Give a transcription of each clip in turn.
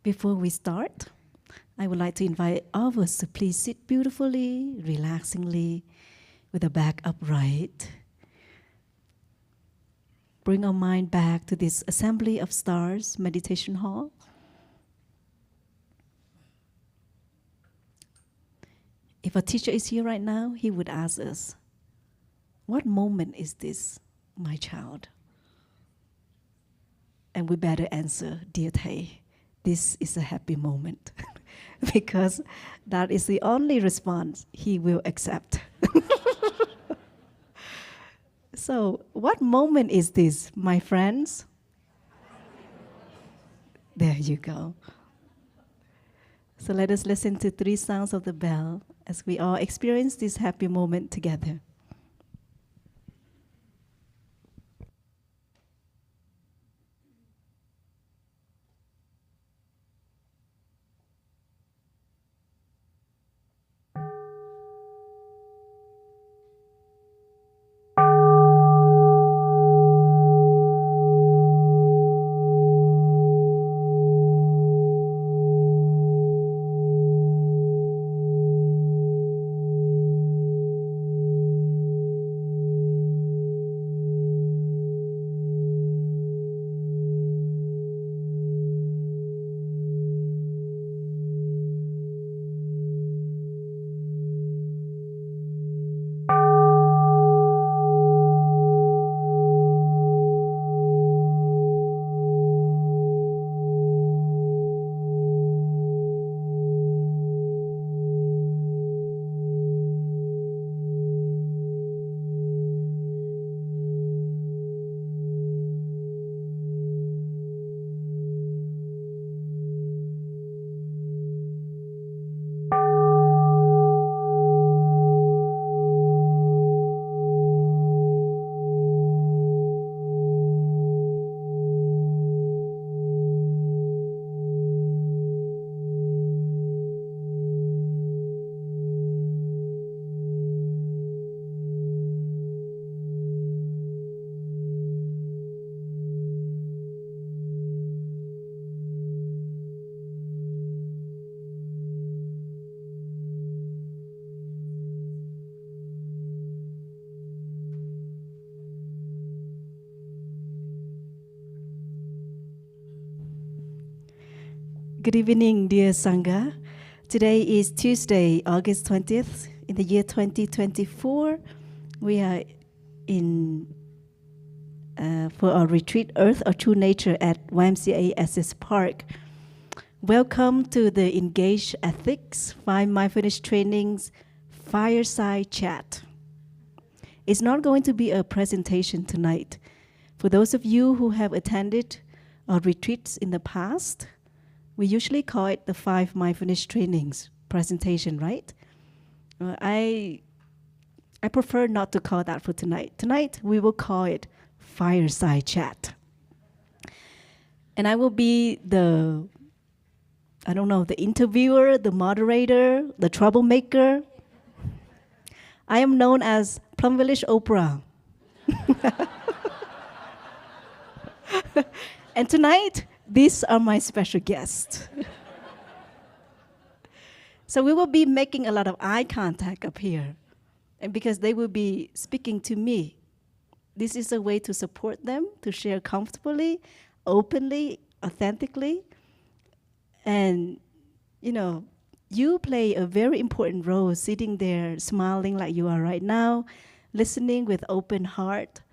Before we start, I would like to invite all of us to please sit beautifully, relaxingly, with the back upright. Bring our mind back to this Assembly of Stars meditation hall. If a teacher is here right now, he would ask us, "What moment is this, my child?" And we better answer, "Dear Thầy, this is a happy moment." Because that is the only response he will accept. So, what moment is this, my friends? There you go. So let us listen to 3 sounds of the bell as we all experience this happy moment together. Good evening, dear Sangha. Today is Tuesday, August 20th, in the year 2024. We are in for our retreat, Earth or True Nature, at YMCA Essex Park. Welcome to the Engage Ethics 5 Mindfulness Trainings Fireside Chat. It's not going to be a presentation tonight. For those of you who have attended our retreats in the past, we usually call it the 5 Mindfulness Trainings presentation, right? I prefer not to call that for tonight. Tonight, we will call it Fireside Chat. And I will be the interviewer, the moderator, the troublemaker. I am known as Plum Village Oprah. And tonight, these are my special guests. So we will be making a lot of eye contact up here. And because they will be speaking to me, this is a way to support them, to share comfortably, openly, authentically. And, you play a very important role sitting there smiling like you are right now, listening with open heart,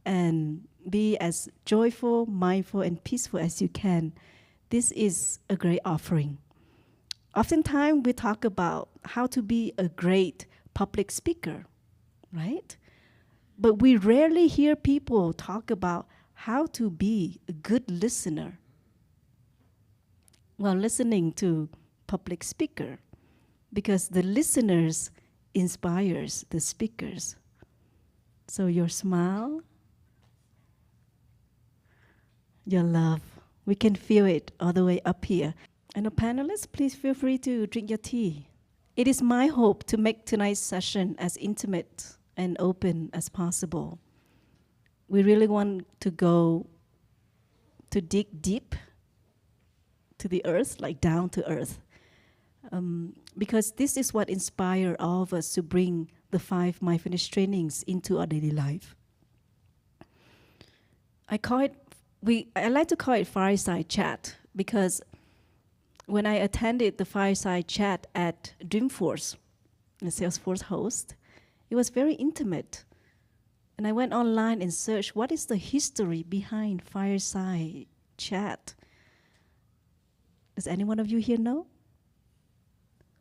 and be as joyful, mindful, and peaceful as you can. This is a great offering. Oftentimes, we talk about how to be a great public speaker, right? But we rarely hear people talk about how to be a good listener while listening to public speaker, because the listeners inspires the speakers. So your smile, your love, we can feel it all the way up here. And the panelists, please feel free to drink your tea. It is my hope to make tonight's session as intimate and open as possible. We really want to dig deep to the earth, like down to earth. Because this is what inspired all of us to bring the 5 mindfulness trainings into our daily life. I like to call it fireside chat, because when I attended the fireside chat at Dreamforce, the Salesforce host, it was very intimate. And I went online and searched what is the history behind fireside chat. Does any one of you here know?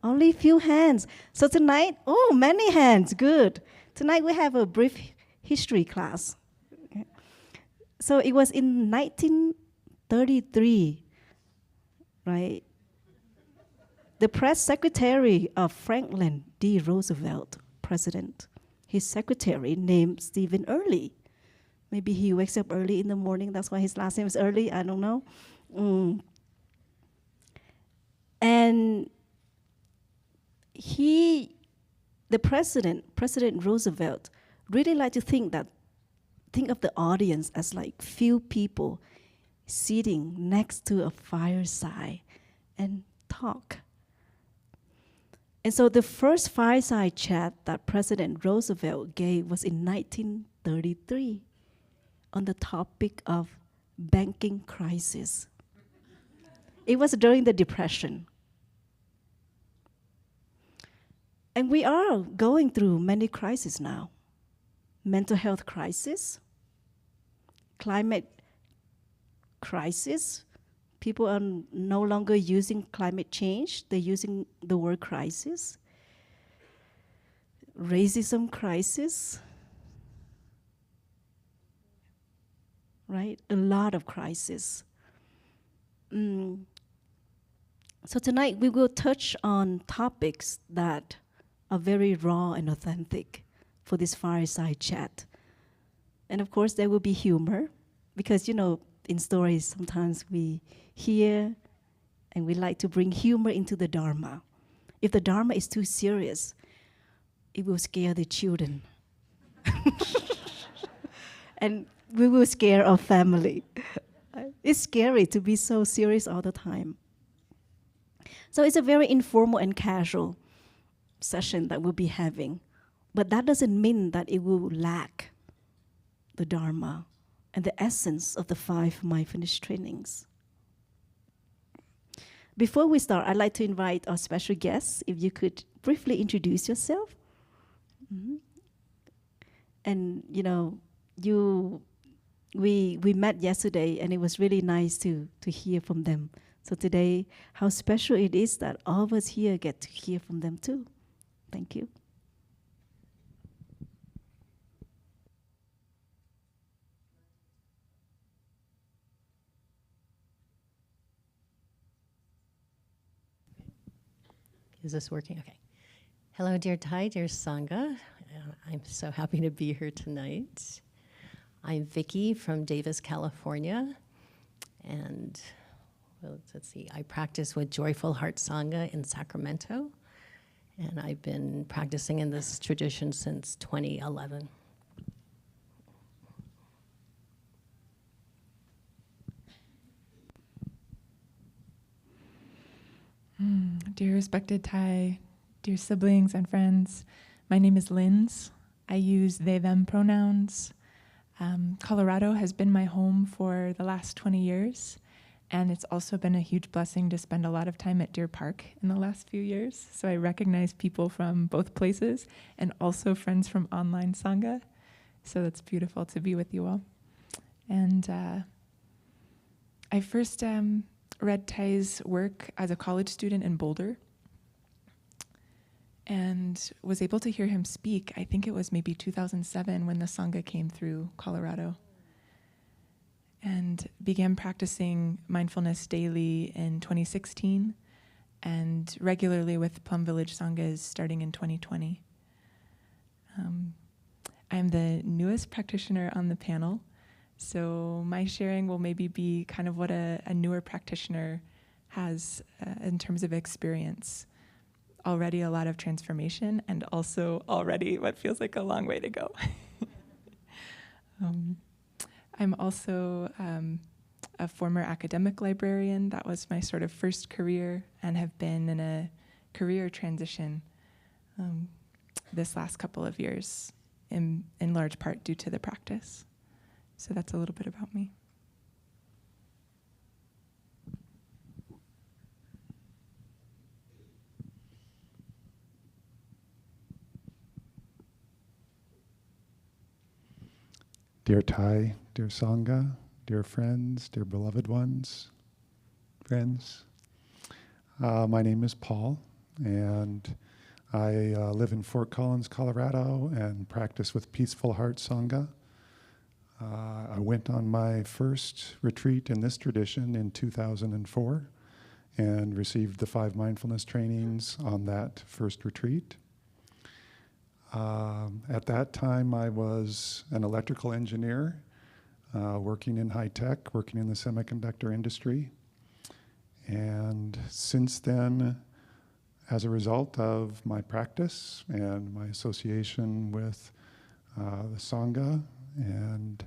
Only a few hands. So tonight, many hands, good. Tonight we have a brief history class. Okay. So it was in 1933, right? The press secretary of Franklin D. Roosevelt, president, his secretary named Stephen Early. Maybe he wakes up early in the morning, that's why his last name is Early, I don't know. And the President Roosevelt, really liked to think of the audience as like few people sitting next to a fireside and talk. And so the first fireside chat that President Roosevelt gave was in 1933 on the topic of banking crisis. It was during the Depression. And we are going through many crises now. Mental health crisis, climate crisis. People are no longer using climate change, they're using the word crisis. Racism crisis, right? A lot of crisis. So tonight we will touch on topics that are very raw and authentic for this fireside chat. And of course there will be humor, because in stories sometimes we hear and we like to bring humor into the Dharma. If the Dharma is too serious, it will scare the children. And we will scare our family. It's scary to be so serious all the time. So it's a very informal and casual session that we'll be having. But that doesn't mean that it will lack the Dharma and the essence of the 5 mindfulness trainings. Before we start, I'd like to invite our special guests, if you could briefly introduce yourself. And we met yesterday, and it was really nice to hear from them. So today, how special it is that all of us here get to hear from them too. Thank you. Is this working? Okay. Hello, dear Thai, dear Sangha. I'm so happy to be here tonight. I'm Vicky from Davis, California. And let's see, I practice with Joyful Heart Sangha in Sacramento. And I've been practicing in this tradition since 2011. Dear respected Thai, dear siblings and friends, my name is Linz. I use they, them pronouns. Colorado has been my home for the last 20 years, and it's also been a huge blessing to spend a lot of time at Deer Park in the last few years. So I recognize people from both places and also friends from online Sangha. So it's beautiful to be with you all. And I first read Thai's work as a college student in Boulder and was able to hear him speak. I think it was maybe 2007 when the Sangha came through Colorado, and began practicing mindfulness daily in 2016 and regularly with Plum Village Sanghas starting in 2020. I'm the newest practitioner on the panel, so my sharing will maybe be kind of what a newer practitioner has in terms of experience. Already a lot of transformation, and also already what feels like a long way to go. I'm also a former academic librarian. That was my sort of first career, and have been in a career transition this last couple of years, in large part due to the practice. So that's a little bit about me. Dear Thai, dear Sangha, dear friends, dear beloved ones, friends. My name is Paul, and I live in Fort Collins, Colorado, and practice with Peaceful Heart Sangha. I went on my first retreat in this tradition in 2004 and received the 5 mindfulness trainings on that first retreat. At that time, I was an electrical engineer, working in high tech, working in the semiconductor industry. And since then, as a result of my practice and my association with the Sangha and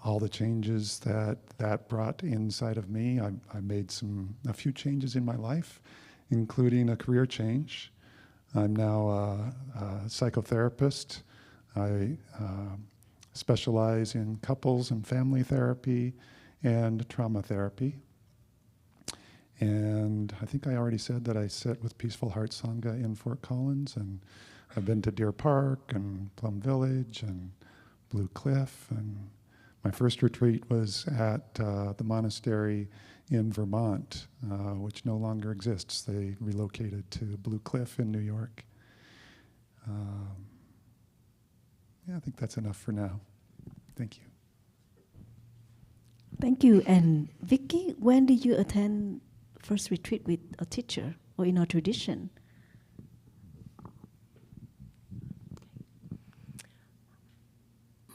all the changes that brought inside of me, I made a few changes in my life, including a career change. I'm now a psychotherapist. I specialize in couples and family therapy and trauma therapy. And I think I already said that I sit with Peaceful Heart Sangha in Fort Collins, and I've been to Deer Park and Plum Village and Blue Cliff, and my first retreat was at the Monastery in Vermont, which no longer exists. They relocated to Blue Cliff in New York. I think that's enough for now. Thank you. Thank you. And Vicky, when did you attend first retreat with a teacher or in our tradition?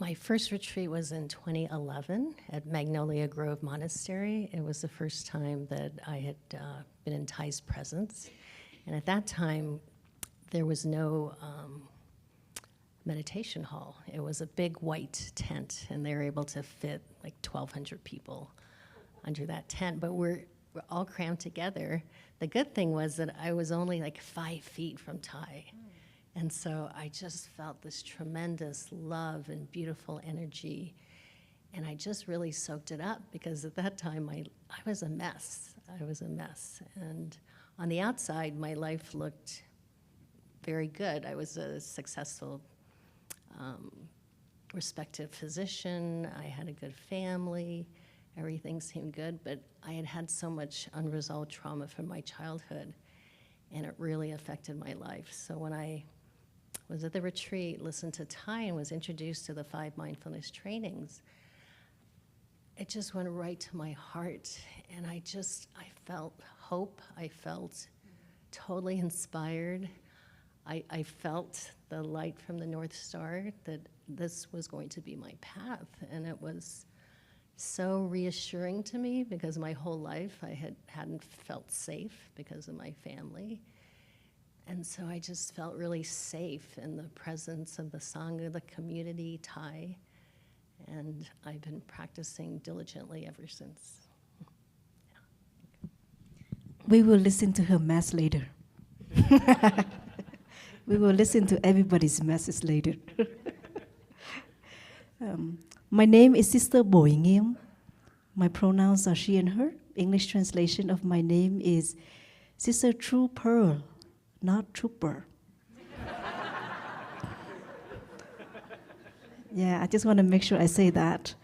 My first retreat was in 2011 at Magnolia Grove Monastery. It was the first time that I had been in Thai's presence. And at that time, there was no meditation hall. It was a big white tent, and they were able to fit like 1,200 people under that tent. But we're all crammed together. The good thing was that I was only like 5 feet from Thai. And so I just felt this tremendous love and beautiful energy. And I just really soaked it up, because at that time I was a mess. I was a mess. And on the outside, my life looked very good. I was a successful, respected physician. I had a good family. Everything seemed good. But I had so much unresolved trauma from my childhood, and it really affected my life. So when I was at the retreat, listened to Thai, and was introduced to the 5 mindfulness trainings, it just went right to my heart. And I felt hope. I felt totally inspired. I felt the light from the North Star, that this was going to be my path. And it was so reassuring to me, because my whole life I hadn't felt safe because of my family. And so I just felt really safe in the presence of the Sangha, the community, Thai, and I've been practicing diligently ever since. Yeah. We will listen to her mass later. We will listen to everybody's masses later. My name is Sister Boi Nghiem. My pronouns are she and her. English translation of my name is Sister True Pearl, not Trooper. Yeah, I just want to make sure I say that.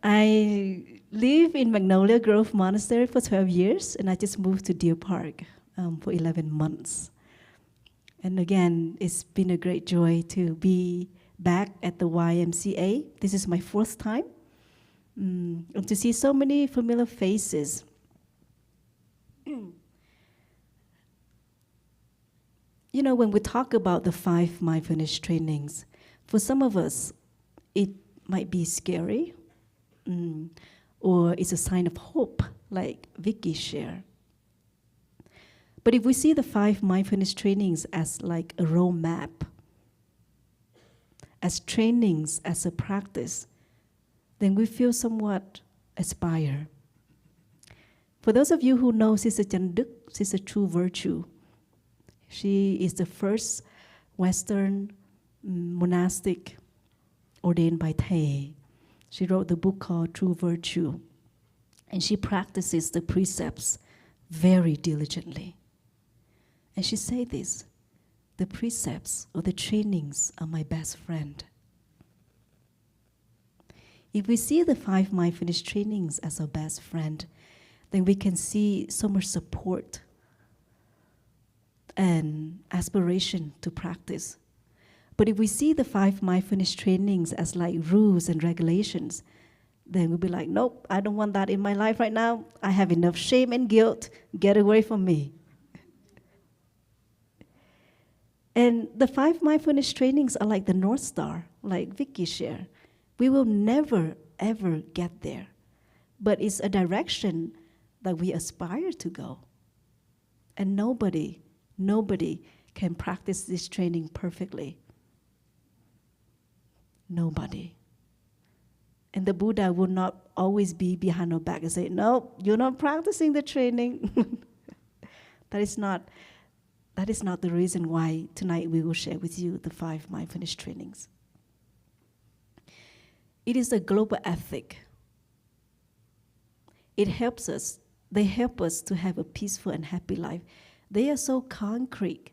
I live in Magnolia Grove Monastery for 12 years, and I just moved to Deer Park for 11 months. And again, it's been a great joy to be back at the YMCA. This is my 4th time. And to see so many familiar faces. You know, when we talk about the 5 mindfulness trainings, for some of us, it might be scary, or it's a sign of hope, like Vicky shared. But if we see the 5 mindfulness trainings as like a roadmap, as trainings, as a practice, then we feel somewhat aspire. For those of you who know Sister Chanduk, Sister True Virtue, she is the first Western monastic ordained by Thay. She wrote the book called True Virtue, and she practices the precepts very diligently. And she said this, the precepts or the trainings are my best friend. If we see the 5 mindfulness trainings as our best friend, then we can see so much support and aspiration to practice. But if we see the 5 mindfulness trainings as like rules and regulations, then we'll be like, nope, I don't want that in my life right now. I have enough shame and guilt. Get away from me. And the 5 mindfulness trainings are like the North Star, like Vicky shared. We will never, ever get there. But it's a direction that we aspire to go. And nobody can practice this training perfectly. Nobody. And the Buddha will not always be behind our back and say, no, you're not practicing the training. That is not the reason why tonight we will share with you the 5 mindfulness trainings. It is a global ethic. They help us to have a peaceful and happy life. They are so concrete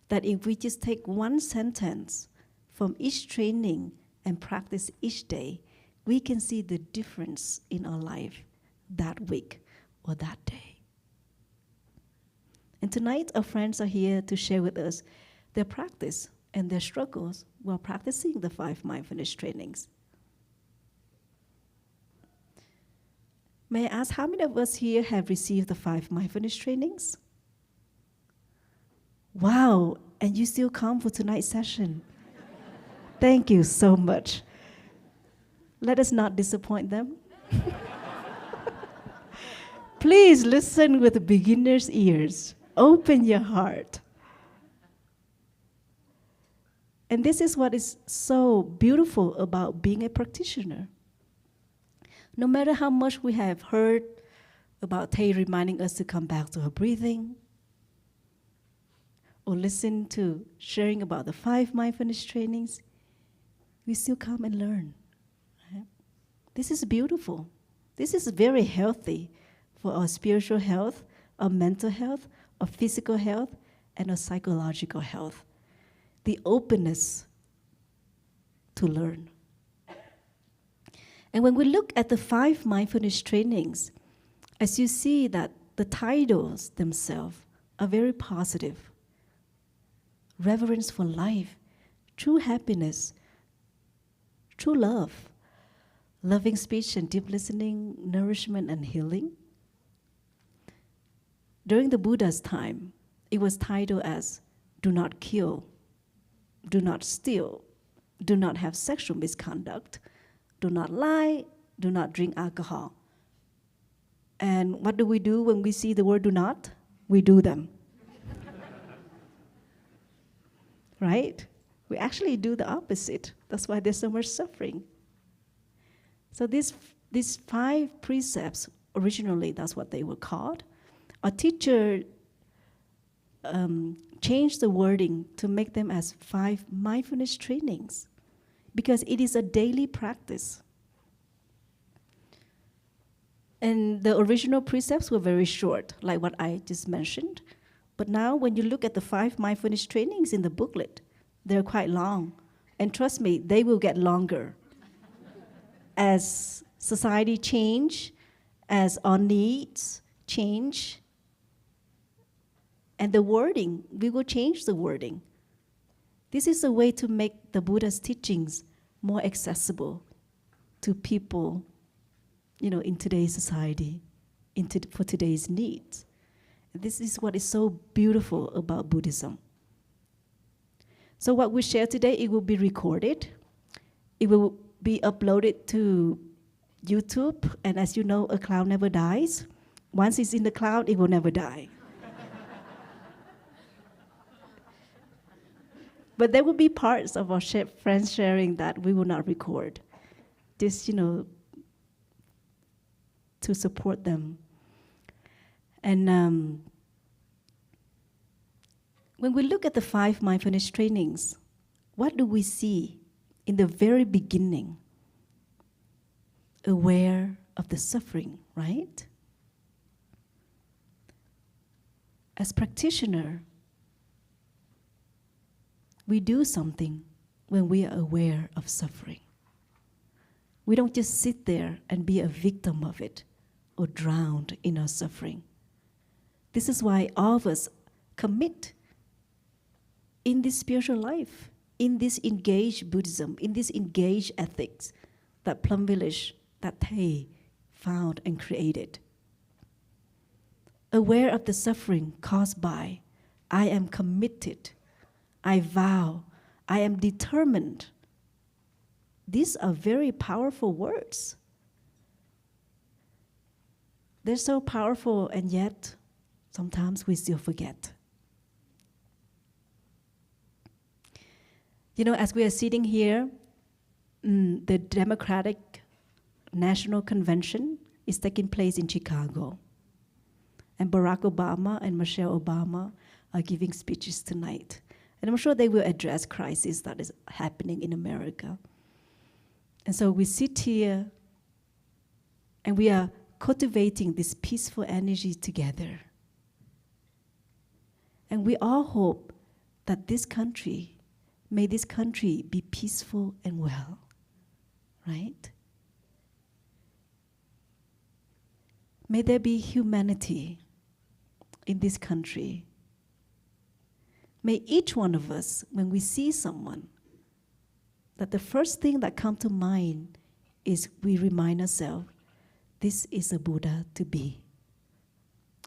that if we just take one sentence from each training and practice each day, we can see the difference in our life that week or that day. And tonight, our friends are here to share with us their practice and their struggles while practicing the 5 mindfulness trainings. May I ask, how many of us here have received the 5 mindfulness trainings? Wow, and you still come for tonight's session. Thank you so much. Let us not disappoint them. Please listen with beginner's ears. Open your heart. And this is what is so beautiful about being a practitioner. No matter how much we have heard about Thay reminding us to come back to her breathing, or listen to sharing about the 5 mindfulness trainings, we still come and learn. Right? This is beautiful. This is very healthy for our spiritual health, our mental health, our physical health, and our psychological health. The openness to learn. And when we look at the 5 mindfulness trainings, as you see that the titles themselves are very positive. Reverence for life, true happiness, true love, loving speech and deep listening, nourishment and healing. During the Buddha's time, it was titled as do not kill, do not steal, do not have sexual misconduct, do not lie, do not drink alcohol. And what do we do when we see the word do not? We do them. Right? We actually do the opposite. That's why there's so much suffering. So these 5 precepts, originally that's what they were called. Our teacher changed the wording to make them as 5 mindfulness trainings because it is a daily practice. And the original precepts were very short, like what I just mentioned. But now when you look at the 5 mindfulness trainings in the booklet, they're quite long. And trust me, they will get longer. As society change, as our needs change, and the wording, we will change the wording. This is a way to make the Buddha's teachings more accessible to people, in today's society, for today's needs. This is what is so beautiful about Buddhism. So what we share today, it will be recorded. It will be uploaded to YouTube. And as you know, a cloud never dies. Once it's in the cloud, it will never die. But there will be parts of our friends sharing that we will not record. Just, to support them. And when we look at the 5 mindfulness trainings, what do we see in the very beginning? Aware of the suffering, right? As practitioner, we do something when we are aware of suffering. We don't just sit there and be a victim of it or drowned in our suffering. This is why all of us commit in this spiritual life, in this engaged Buddhism, in this engaged ethics that Plum Village, that Thay found and created. Aware of the suffering caused by, I am committed, I vow, I am determined. These are very powerful words. They're so powerful, and yet sometimes we still forget. You know, as we are sitting here, the Democratic National Convention is taking place in Chicago. And Barack Obama and Michelle Obama are giving speeches tonight. And I'm sure they will address crisis that is happening in America. And so we sit here and we are cultivating this peaceful energy together. And we all hope that may this country be peaceful and well, right? May there be humanity in this country. May each one of us, when we see someone, that the first thing that comes to mind is we remind ourselves, this is a Buddha to be.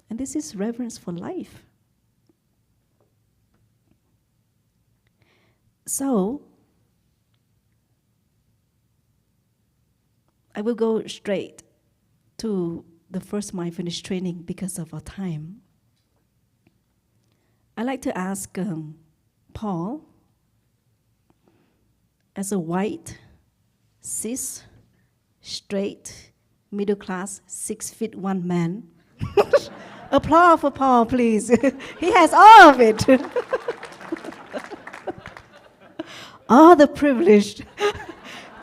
And this is reverence for life. So, I will go straight to the first mindfulness training because of our time. I'd like to ask Paul, as a white, cis, straight, middle class, 6'1" man. Applause for Paul, please. He has all of it. All the privilege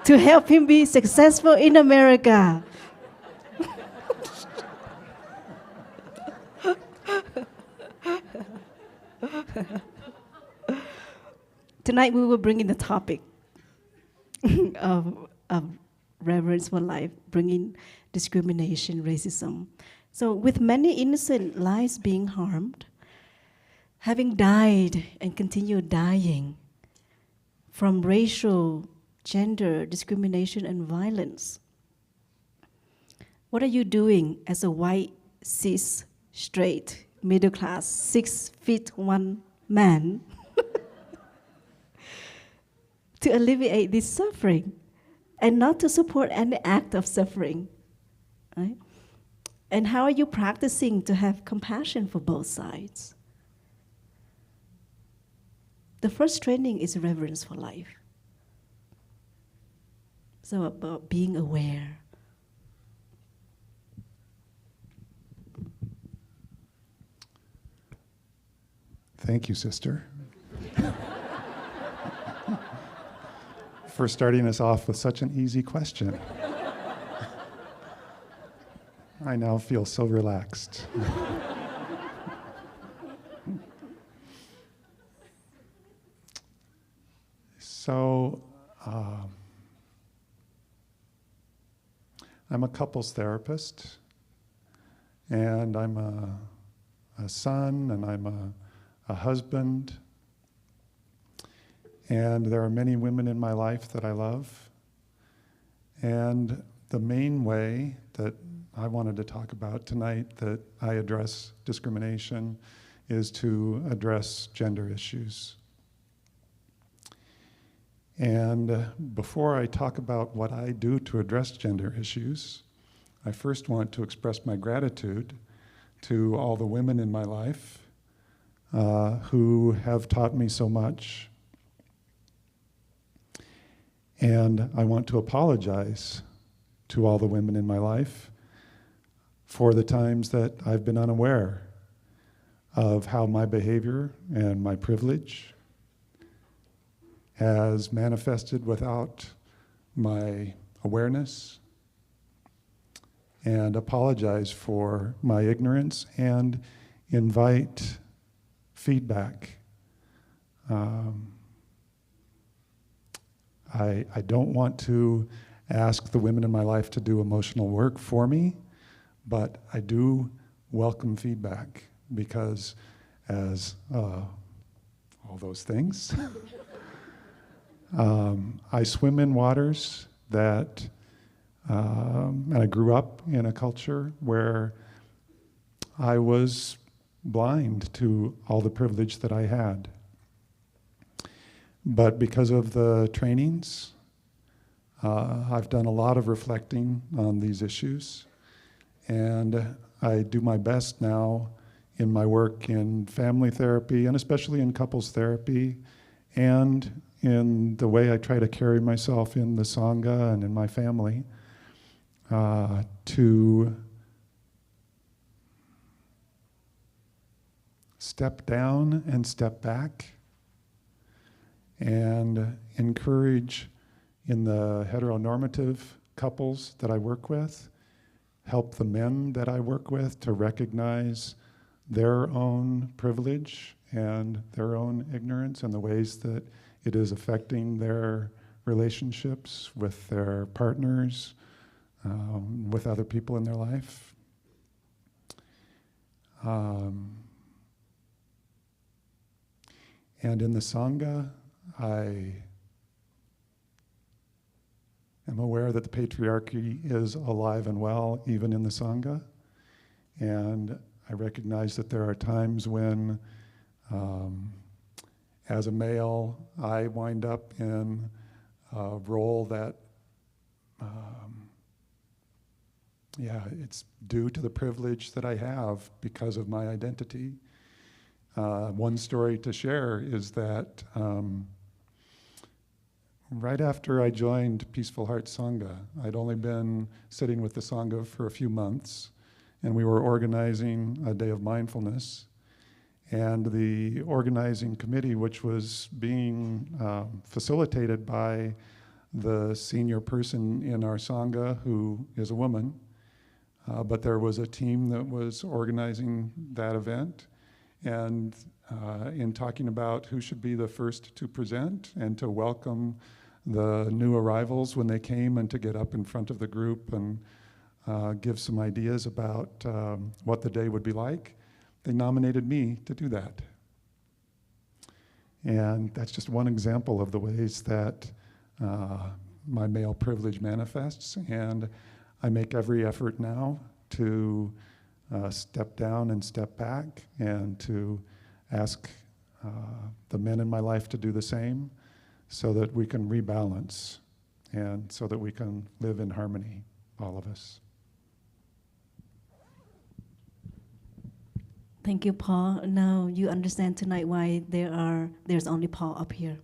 to help him be successful in America. Tonight we will bring in the topic of reverence for life, bringing discrimination, racism. So with many innocent lives being harmed, having died and continue dying from racial, gender, discrimination, and violence, what are you doing as a white, cis, straight, middle class, 6'1" man to alleviate this suffering and not to support any act of suffering, right? And how are you practicing to have compassion for both sides? The first training is reverence for life. So about being aware. Thank you, sister, for starting us off with such an easy question. I now feel so relaxed. So, I'm a couples therapist, and I'm a son, and I'm a husband, and there are many women in my life that I love. And the main way that I wanted to talk about tonight that I address discrimination is to address gender issues. And before I talk about what I do to address gender issues, I first want to express my gratitude to all the women in my life who have taught me so much. And I want to apologize to all the women in my life for the times that I've been unaware of how my behavior and my privilege has manifested without my awareness, and apologize for my ignorance and invite feedback. I don't want to ask the women in my life to do emotional work for me, but I do welcome feedback because as all those things, I swim in waters that, and I grew up in a culture where I was blind to all the privilege that I had. But because of the trainings, I've done a lot of reflecting on these issues, and I do my best now in my work in family therapy, and especially in couples therapy, and in the way I try to carry myself in the Sangha and in my family, to step down and step back and encourage in the heteronormative couples that I work with, help the men that I work with to recognize their own privilege and their own ignorance and the ways that it is affecting their relationships with their partners, with other people in their life. And in the Sangha, I am aware that the patriarchy is alive and well, even in the Sangha. And I recognize that there are times when, as a male, I wind up in a role that, it's due to the privilege that I have because of my identity. One story to share is that right after I joined Peaceful Heart Sangha, I'd only been sitting with the Sangha for a few months, and we were organizing a day of mindfulness. And the organizing committee, which was being facilitated by the senior person in our Sangha, who is a woman, but there was a team that was organizing that event. And in talking about who should be the first to present and to welcome the new arrivals when they came and to get up in front of the group and give some ideas about what the day would be like, they nominated me to do that. And that's just one example of the ways that my male privilege manifests. And I make every effort now to step down and step back and to ask the men in my life to do the same so that we can rebalance and so that we can live in harmony, all of us. Thank you, Paul. Now you understand tonight why there's only Paul up here.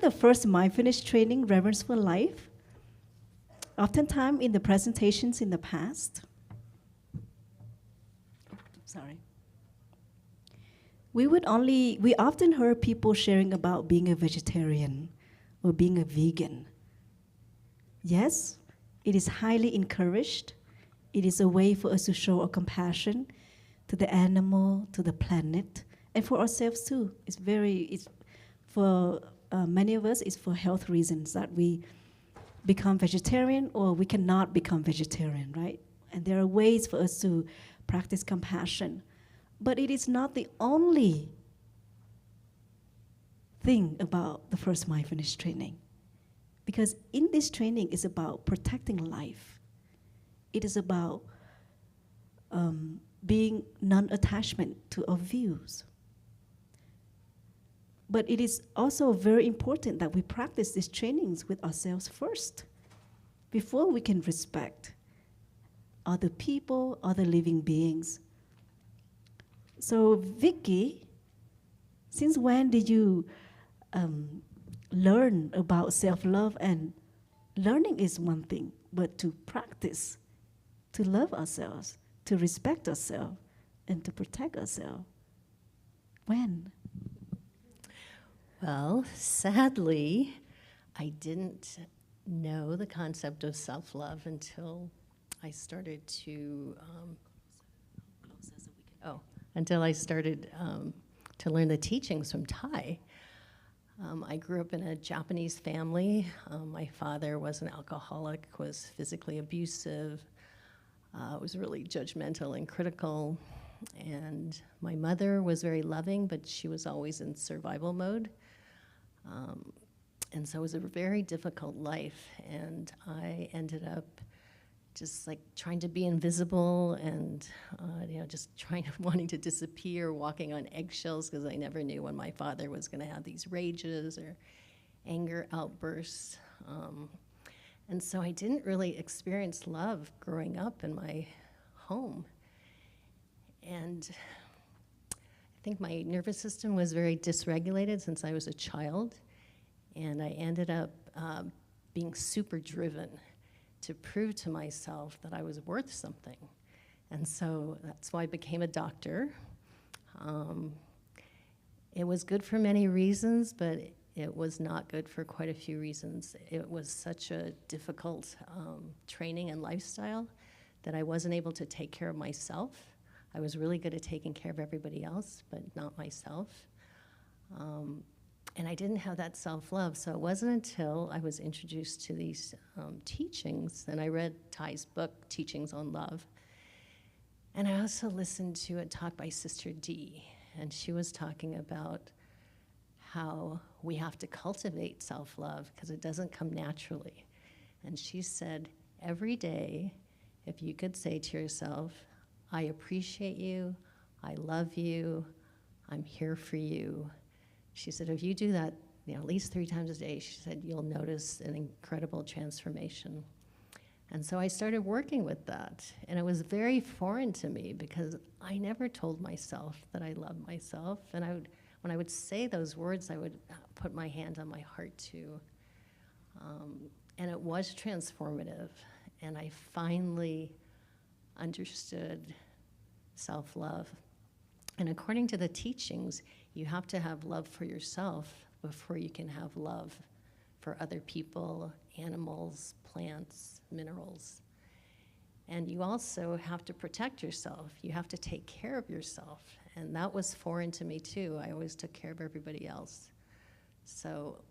The first mindfulness training, Reverence for Life, oftentimes in the presentations in the past, we often heard people sharing about being a vegetarian or being a vegan. Yes, it is highly encouraged. It is a way for us to show our compassion to the animal, to the planet, and for ourselves too. It's for many of us, it's for health reasons that we become vegetarian or we cannot become vegetarian, right? And there are ways for us to practice compassion. But it is not the only thing about the first mindfulness training. Because in this training, it's about protecting life. It is about being non-attachment to our views. But it is also very important that we practice these trainings with ourselves first, before we can respect other people, other living beings. So Vicky, since when did you learn about self-love, and learning is one thing, but to practice, to love ourselves, to respect ourselves, and to protect ourselves. When? Well, sadly, I didn't know the concept of self-love until I started to to learn the teachings from Thai. I grew up in a Japanese family. My father was an alcoholic, was physically abusive, was really judgmental and critical. And my mother was very loving, but she was always in survival mode. And so it was a very difficult life. And I ended up just like trying to be invisible and just wanting to disappear, walking on eggshells, because I never knew when my father was going to have these rages or anger outbursts. And so I didn't really experience love growing up in my home. And I think my nervous system was very dysregulated since I was a child. And I ended up being super driven to prove to myself that I was worth something. And so that's why I became a doctor. It was good for many reasons, but it was not good for quite a few reasons. It was such a difficult training and lifestyle that I wasn't able to take care of myself. I was really good at taking care of everybody else, but not myself. And I didn't have that self-love, so it wasn't until I was introduced to these teachings, and I read Thai's book, Teachings on Love, and I also listened to a talk by Sister D, and she was talking about how we have to cultivate self-love because it doesn't come naturally. And she said, every day, if you could say to yourself, I appreciate you, I love you, I'm here for you. She said, if you do that, at least 3 times a day, she said, you'll notice an incredible transformation. And so I started working with that. And it was very foreign to me because I never told myself that I loved myself. And when I would say those words, I would put my hand on my heart too. And it was transformative. And I finally understood self-love. And according to the teachings, you have to have love for yourself before you can have love for other people, animals, plants, minerals. And you also have to protect yourself. You have to take care of yourself. And that was foreign to me too. I always took care of everybody else. So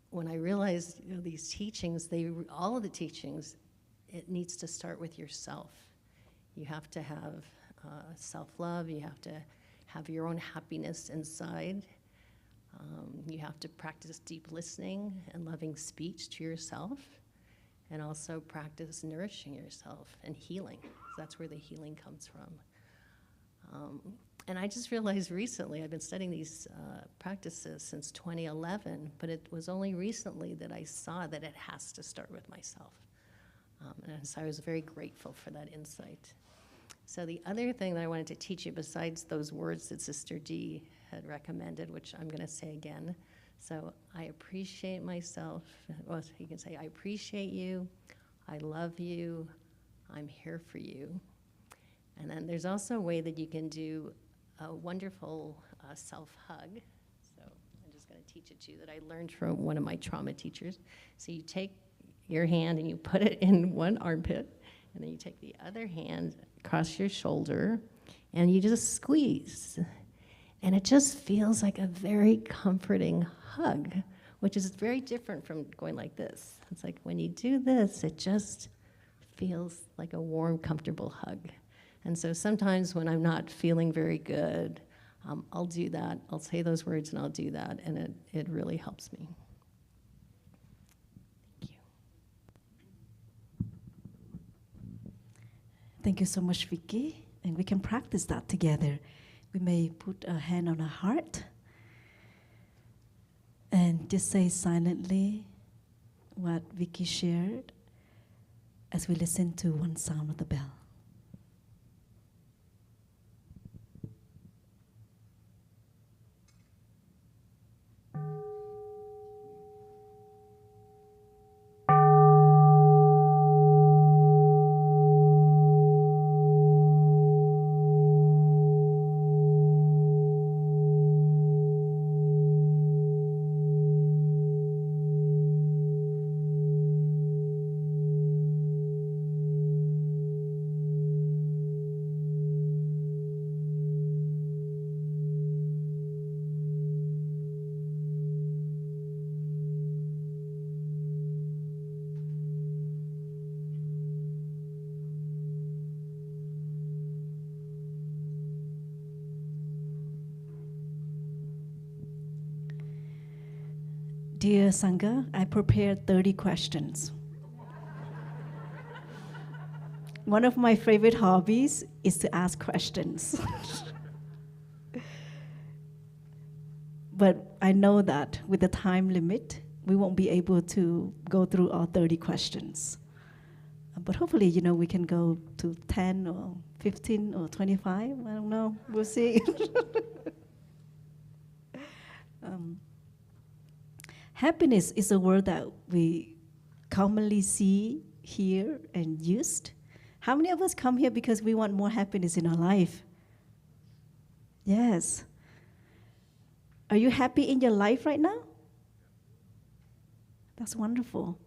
when I realized these teachings, all of the teachings, it needs to start with yourself. You have to have self-love. You have to have your own happiness inside. You have to practice deep listening and loving speech to yourself, and also practice nourishing yourself and healing. So that's where the healing comes from. And I just realized recently, I've been studying these practices since 2011, but it was only recently that I saw that it has to start with myself. And so I was very grateful for that insight. So the other thing that I wanted to teach you, besides those words that Sister D had recommended, which I'm going to say again. So I appreciate myself. Well, you can say, I appreciate you. I love you. I'm here for you. And then there's also a way that you can do a wonderful self-hug. So I'm just going to teach it to you that I learned from one of my trauma teachers. So you take your hand and you put it in one armpit, and then you take the other hand across your shoulder, and you just squeeze. And it just feels like a very comforting hug, which is very different from going like this. It's like when you do this, it just feels like a warm, comfortable hug. And so sometimes when I'm not feeling very good, I'll do that. I'll say those words and I'll do that, and it really helps me. Thank you. Thank you so much, Vicky. And we can practice that together. We may put a hand on our heart and just say silently what Vicky shared as we listen to one sound of the bell. Dear Sangha, I prepared 30 questions. One of my favorite hobbies is to ask questions. But I know that with the time limit, we won't be able to go through all 30 questions. But hopefully, we can go to 10 or 15 or 25. I don't know. We'll see. Happiness is a word that we commonly see, hear, and used. How many of us come here because we want more happiness in our life? Yes. Are you happy in your life right now? That's wonderful.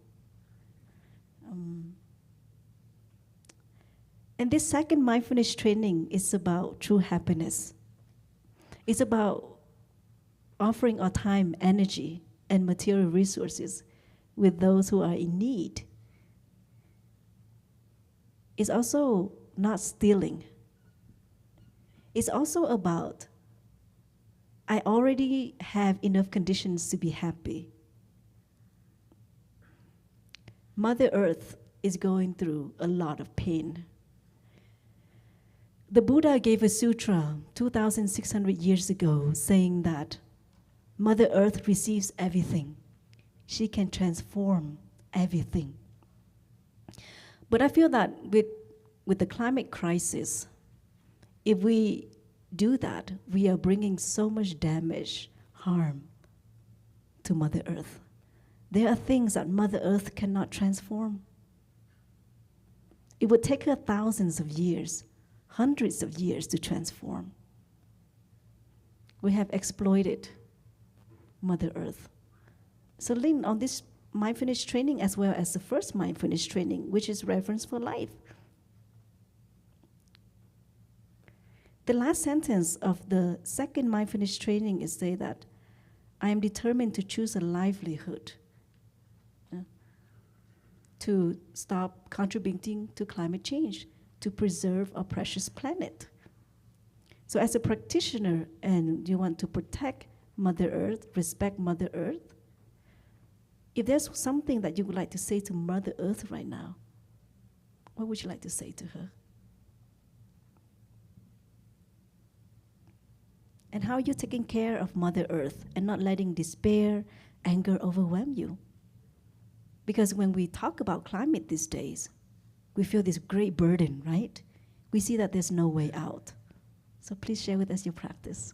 And this second mindfulness training is about true happiness. It's about offering our time, energy, and material resources with those who are in need. It's also not stealing. It's also about, I already have enough conditions to be happy. Mother Earth is going through a lot of pain. The Buddha gave a sutra 2,600 years ago saying that Mother Earth receives everything. She can transform everything. But I feel that with the climate crisis, if we do that, we are bringing so much damage, harm to Mother Earth. There are things that Mother Earth cannot transform. It would take her thousands of years, hundreds of years to transform. We have exploited Mother Earth. So lean on this mindfulness training as well as the first mindfulness training, which is Reverence for Life. The last sentence of the second mindfulness training is say that I am determined to choose a livelihood to stop contributing to climate change, to preserve our precious planet. So as a practitioner and you want to protect Mother Earth, respect Mother Earth, if there's something that you would like to say to Mother Earth right now, what would you like to say to her? And how are you taking care of Mother Earth and not letting despair, anger overwhelm you? Because when we talk about climate these days, we feel this great burden, right? We see that there's no way out. So please share with us your practice.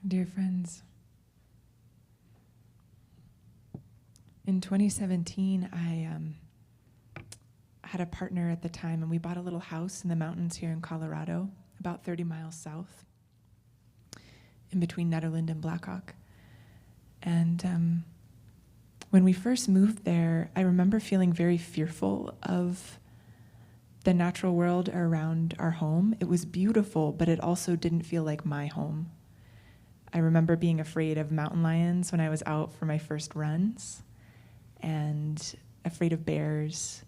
Dear friends, in 2017, I had a partner at the time, and we bought a little house in the mountains here in Colorado, about 30 miles south, in between Nederland and Blackhawk. And when we first moved there, I remember feeling very fearful of the natural world around our home. It was beautiful, but it also didn't feel like my home. I remember being afraid of mountain lions when I was out for my first runs, and afraid of bears.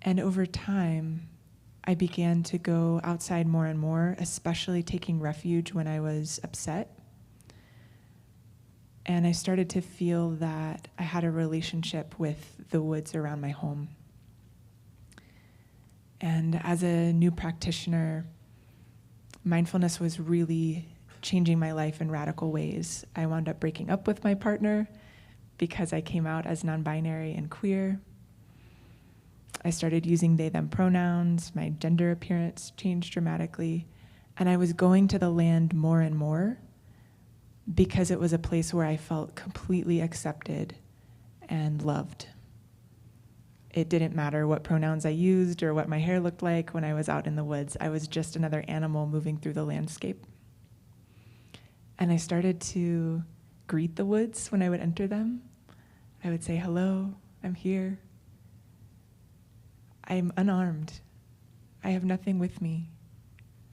And over time, I began to go outside more and more, especially taking refuge when I was upset. And I started to feel that I had a relationship with the woods around my home. And as a new practitioner, mindfulness was really changing my life in radical ways. I wound up breaking up with my partner because I came out as non-binary and queer. I started using they, them pronouns. My gender appearance changed dramatically. And I was going to the land more and more because it was a place where I felt completely accepted and loved. It didn't matter what pronouns I used or what my hair looked like when I was out in the woods. I was just another animal moving through the landscape. And I started to greet the woods when I would enter them. I would say, hello, I'm here. I'm unarmed. I have nothing with me.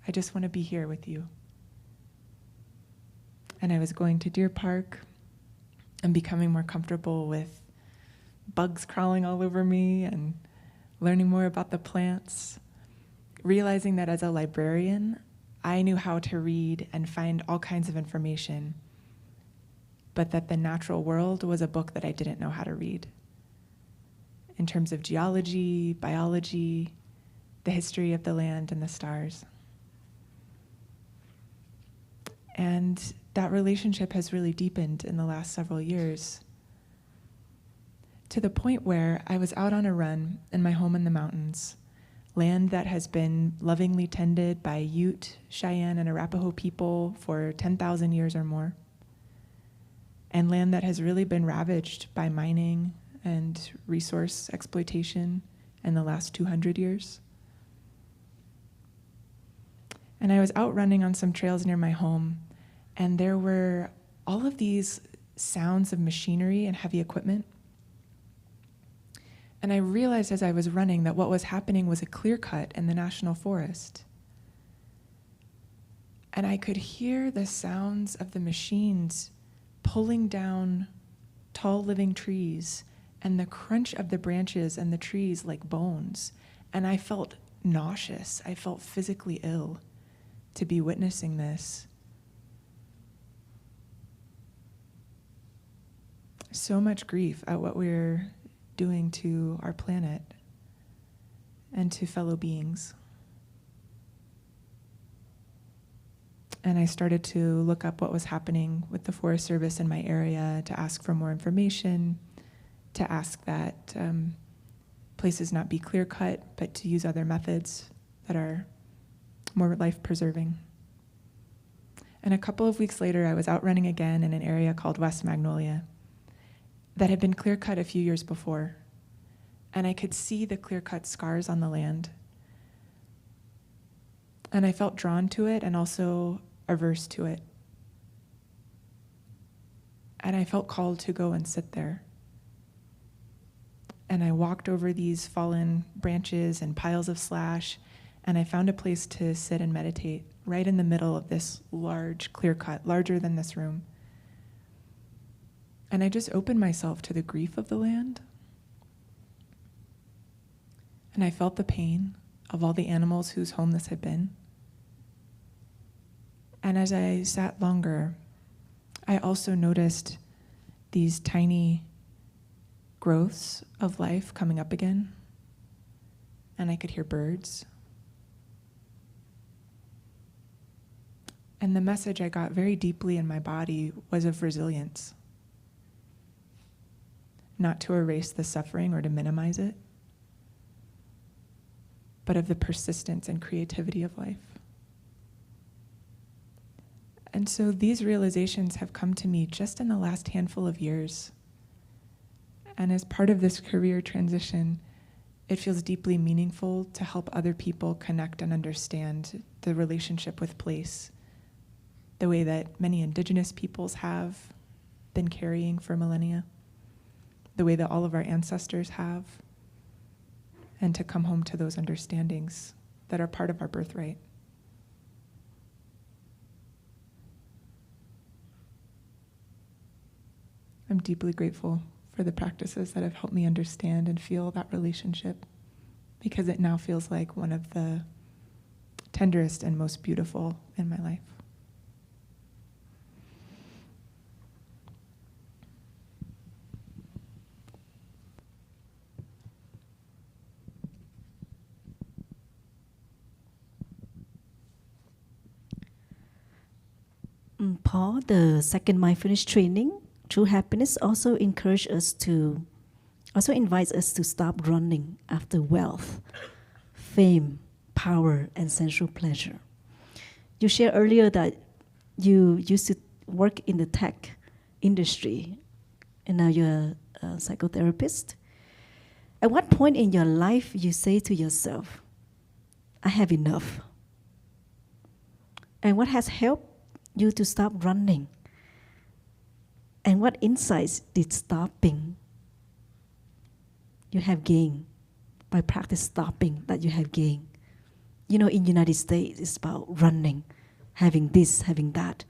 I just want to be here with you. And I was going to Deer Park and becoming more comfortable with bugs crawling all over me and learning more about the plants, realizing that as a librarian, I knew how to read and find all kinds of information, but that the natural world was a book that I didn't know how to read. In terms of geology, biology, the history of the land and the stars. And that relationship has really deepened in the last several years, to the point where I was out on a run in my home in the mountains, land that has been lovingly tended by Ute, Cheyenne, and Arapaho people for 10,000 years or more, and land that has really been ravaged by mining and resource exploitation in the last 200 years. And I was out running on some trails near my home, and there were all of these sounds of machinery and heavy equipment. And I realized as I was running that what was happening was a clear cut in the national forest. And I could hear the sounds of the machines pulling down tall living trees and the crunch of the branches and the trees like bones. And I felt nauseous. I felt physically ill to be witnessing this. So much grief at what we're doing to our planet and to fellow beings. And I started to look up what was happening with the Forest Service in my area, to ask for more information, to ask that places not be clear cut, but to use other methods that are more life preserving. And a couple of weeks later, I was out running again in an area called West Magnolia that had been clear cut a few years before. And I could see the clear cut scars on the land. And I felt drawn to it and also averse to it. And I felt called to go and sit there. And I walked over these fallen branches and piles of slash, and I found a place to sit and meditate right in the middle of this large clear cut, larger than this room. And I just opened myself to the grief of the land. And I felt the pain of all the animals whose home this had been. And as I sat longer, I also noticed these tiny growths of life coming up again. And I could hear birds. And the message I got very deeply in my body was of resilience. Not to erase the suffering or to minimize it, but of the persistence and creativity of life. And so these realizations have come to me just in the last handful of years. And as part of this career transition, it feels deeply meaningful to help other people connect and understand the relationship with place, the way that many indigenous peoples have been carrying for millennia, the way that all of our ancestors have, and to come home to those understandings that are part of our birthright. I'm deeply grateful for the practices that have helped me understand and feel that relationship, because it now feels like one of the tenderest and most beautiful in my life. Paul, the second mindfulness training, True Happiness, also invites us to stop running after wealth, fame, power, and sensual pleasure. You shared earlier that you used to work in the tech industry, and now you're a psychotherapist. At what point in your life you say to yourself, I have enough? And what has helped you to stop running? And what insights did stopping you have gained by practice stopping that you have gained? You know, in the United States, it's about running, having this, having that.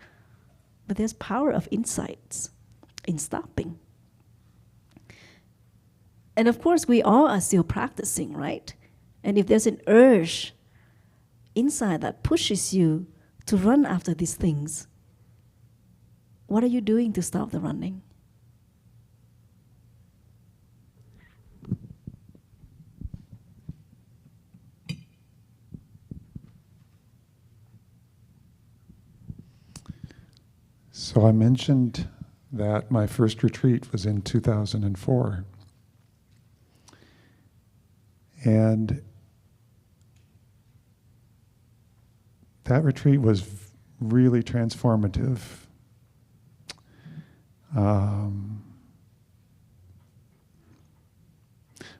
But there's power of insights in stopping. And of course, we all are still practicing, right? And if there's an urge inside that pushes you to run after these things, what are you doing to stop the running? So I mentioned that my first retreat was in 2004. And that retreat was really transformative.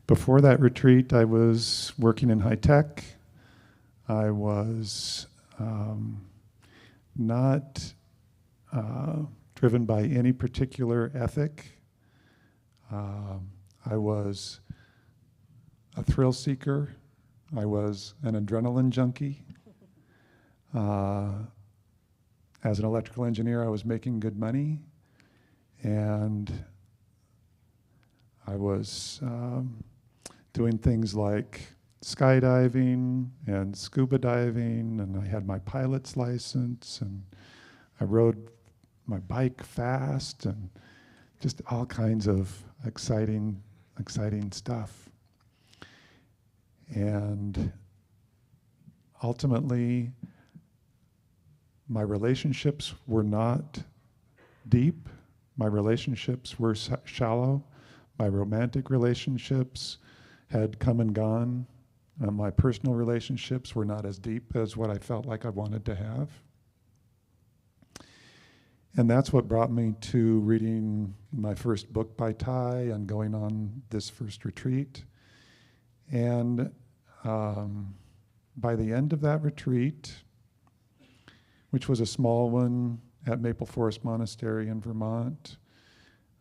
Before that retreat, I was working in high tech. I was not driven by any particular ethic. I was a thrill seeker. I was an adrenaline junkie. As an electrical engineer, I was making good money, and I was doing things like skydiving and scuba diving, and I had my pilot's license, and I rode my bike fast, and just all kinds of exciting stuff. And ultimately, my relationships were not deep. My relationships were shallow. My romantic relationships had come and gone. My personal relationships were not as deep as what I felt like I wanted to have. And that's what brought me to reading my first book by Thay and going on this first retreat. And by the end of that retreat, which was a small one at Maple Forest Monastery in Vermont,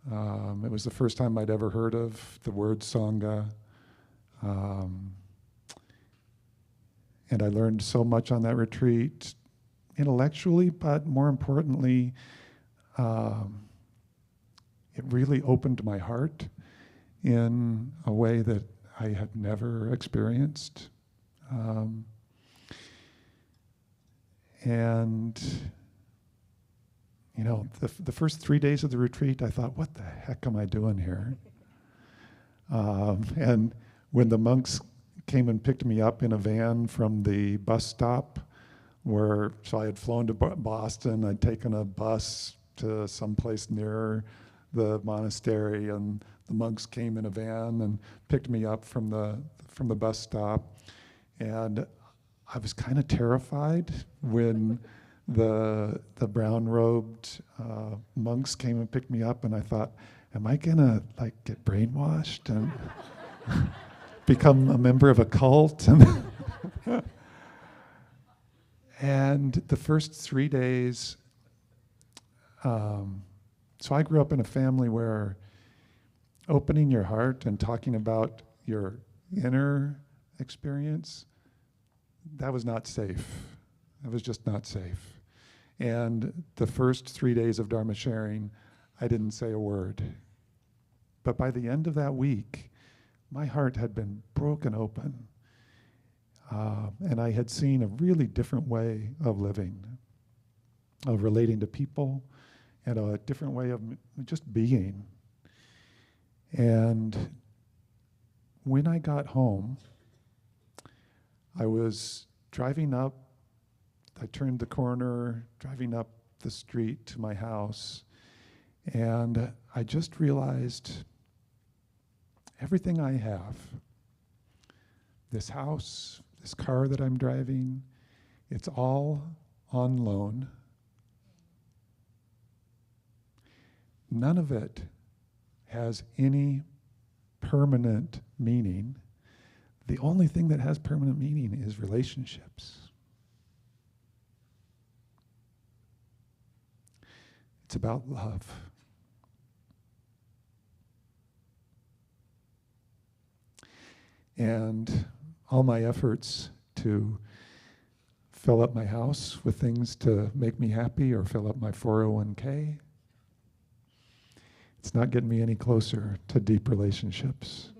it was the first time I'd ever heard of the word Sangha. And I learned so much on that retreat, intellectually, but more importantly, it really opened my heart in a way that I had never experienced. And you know, the first 3 days of the retreat, I thought, what the heck am I doing here? And when the monks came and picked me up in a van from the bus stop, so I had flown to Boston, I'd taken a bus to someplace near the monastery, and the monks came in a van and picked me up from the bus stop. And I was kind of terrified when the brown-robed monks came and picked me up, and I thought, am I gonna get brainwashed and become a member of a cult? And the first 3 days, so I grew up in a family where opening your heart and talking about your inner experience, that was not safe. That was just not safe. And the first 3 days of Dharma sharing, I didn't say a word. But by the end of that week, my heart had been broken open. And I had seen a really different way of living, of relating to people, and a different way of just being. And when I got home, I was driving up, I turned the corner, driving up the street to my house, and I just realized everything I have, this house, this car that I'm driving, it's all on loan. None of it has any permanent meaning. The only thing that has permanent meaning is relationships. It's about love. And all my efforts to fill up my house with things to make me happy or fill up my 401k, it's not getting me any closer to deep relationships.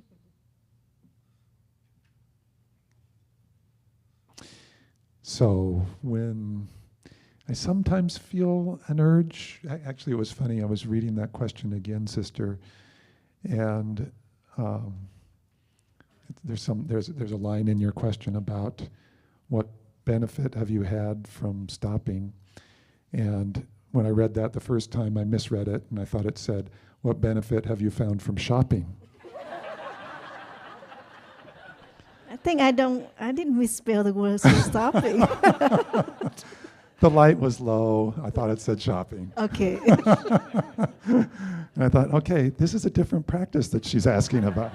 So when I sometimes feel an urge. Actually, it was funny. I was reading that question again, sister, and there's a line in your question about what benefit have you had from stopping. And when I read that the first time, I misread it, and I thought it said, "What benefit have you found from shopping?" I think I didn't misspell the word stopping. The light was low. I thought it said shopping. Okay. And I thought, okay, this is a different practice that she's asking about.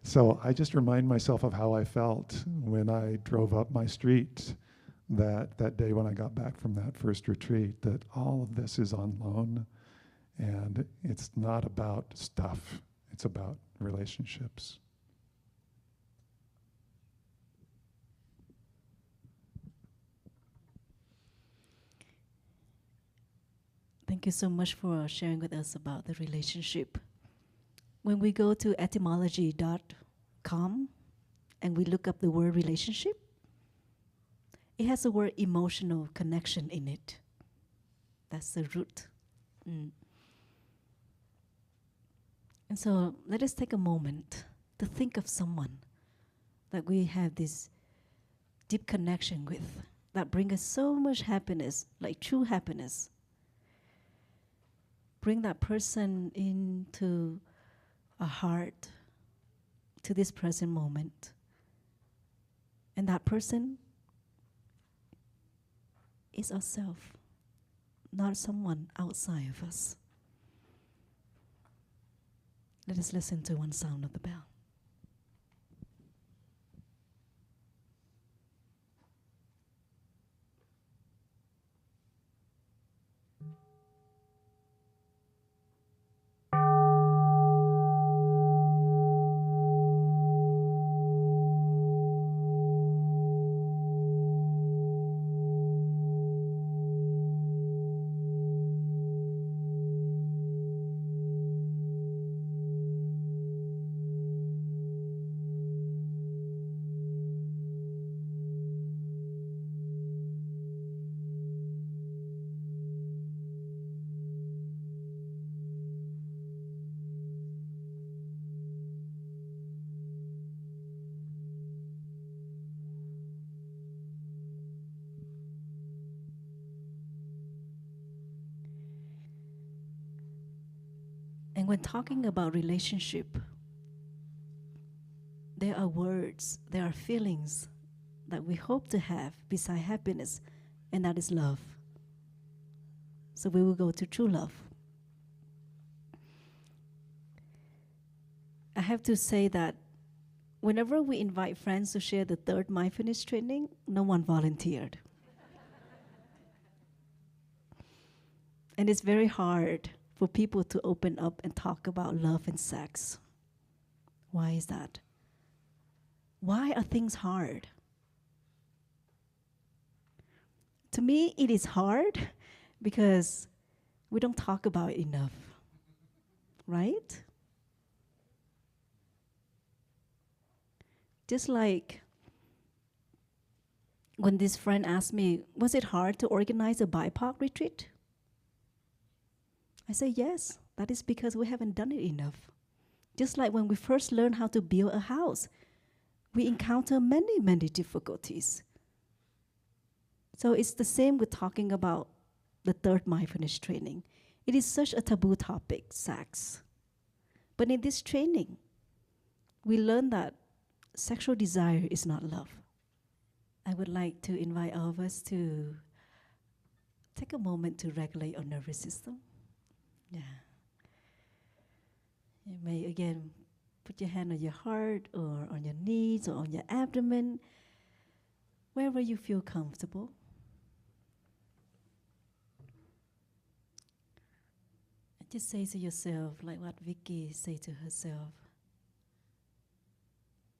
So I just remind myself of how I felt when I drove up my street that day when I got back from that first retreat, that all of this is on loan, and it's not about stuff. It's about relationships. Thank you so much for sharing with us about the relationship. When we go to etymology.com and we look up the word relationship, it has the word emotional connection in it. That's the root. And so let us take a moment to think of someone that we have this deep connection with, that brings us so much happiness, like true happiness. Bring that person into our heart, to this present moment. And that person is ourselves, not someone outside of us. Let us listen to one sound of the bell. And when talking about relationship, there are words, there are feelings that we hope to have beside happiness, and that is love. So we will go to true love. I have to say that whenever we invite friends to share the third mindfulness training, no one volunteered. And it's very hard for people to open up and talk about love and sex. Why is that? Why are things hard? To me, it is hard because we don't talk about it enough, right? Just like when this friend asked me, was it hard to organize a BIPOC retreat? I say yes, that is because we haven't done it enough. Just like when we first learn how to build a house, we encounter many, many difficulties. So it's the same with talking about the third mindfulness training. It is such a taboo topic, sex. But in this training, we learn that sexual desire is not love. I would like to invite all of us to take a moment to regulate our nervous system. Yeah. You may again put your hand on your heart or on your knees or on your abdomen, wherever you feel comfortable. And just say to yourself, like what Vicky said to herself,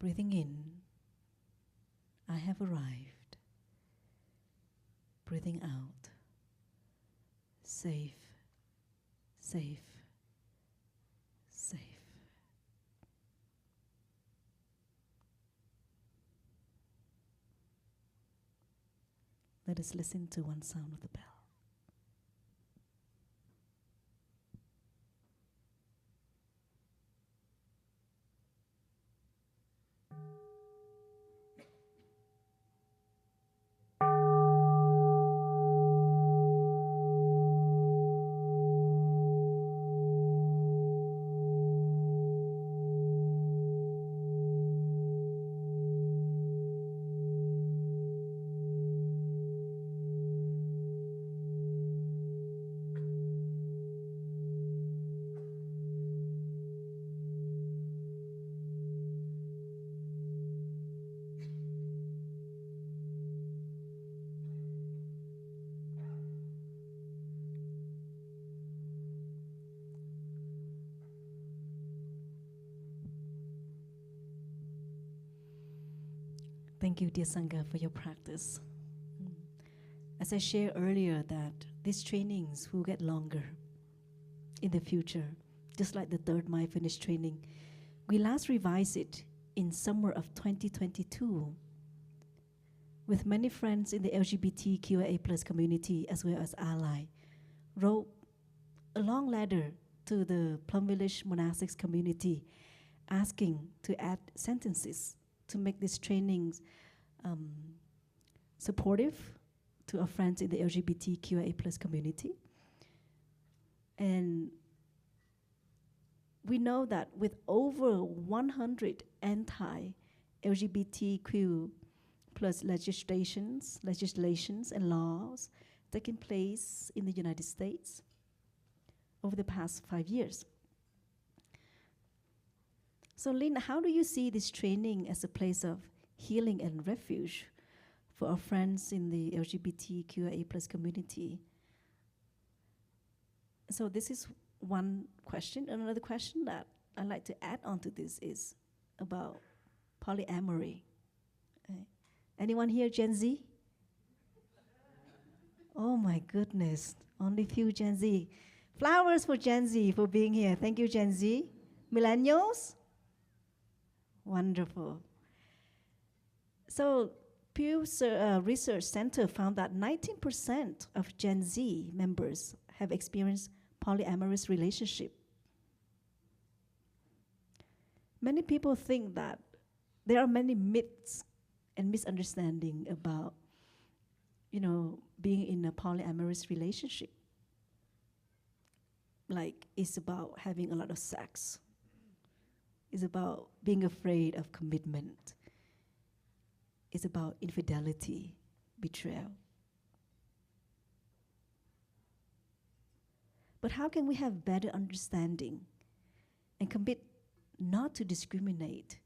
breathing in, I have arrived. Breathing out, safe, safe, safe. Let us listen to one sound of the bell. Thank you, dear Sangha, for your practice. As I shared earlier, that these trainings will get longer in the future, just like the third mindfulness training. We last revised it in summer of 2022 with many friends in the LGBTQIA+ community as well as ally. Wrote a long letter to the Plum Village Monastics community asking to add sentences to make these trainings supportive to our friends in the LGBTQIA+ community. And we know that with over 100 anti-LGBTQ+ legislations and laws taking place in the United States over the past 5 years. So Lynn, how do you see this training as a place of healing and refuge for our friends in the LGBTQIA+ community? So this is one question. Another question that I'd like to add on to this is about polyamory. Anyone here Gen Z? Oh my goodness, only few Gen Z. Flowers for Gen Z for being here. Thank you, Gen Z. Millennials? Wonderful. So Pew Research Center found that 19% of Gen Z members have experienced polyamorous relationship. Many people think that there are many myths and misunderstanding about, being in a polyamorous relationship. Like it's about having a lot of sex. It's about being afraid of commitment. It's about infidelity, betrayal. But how can we have better understanding and commit not to discriminate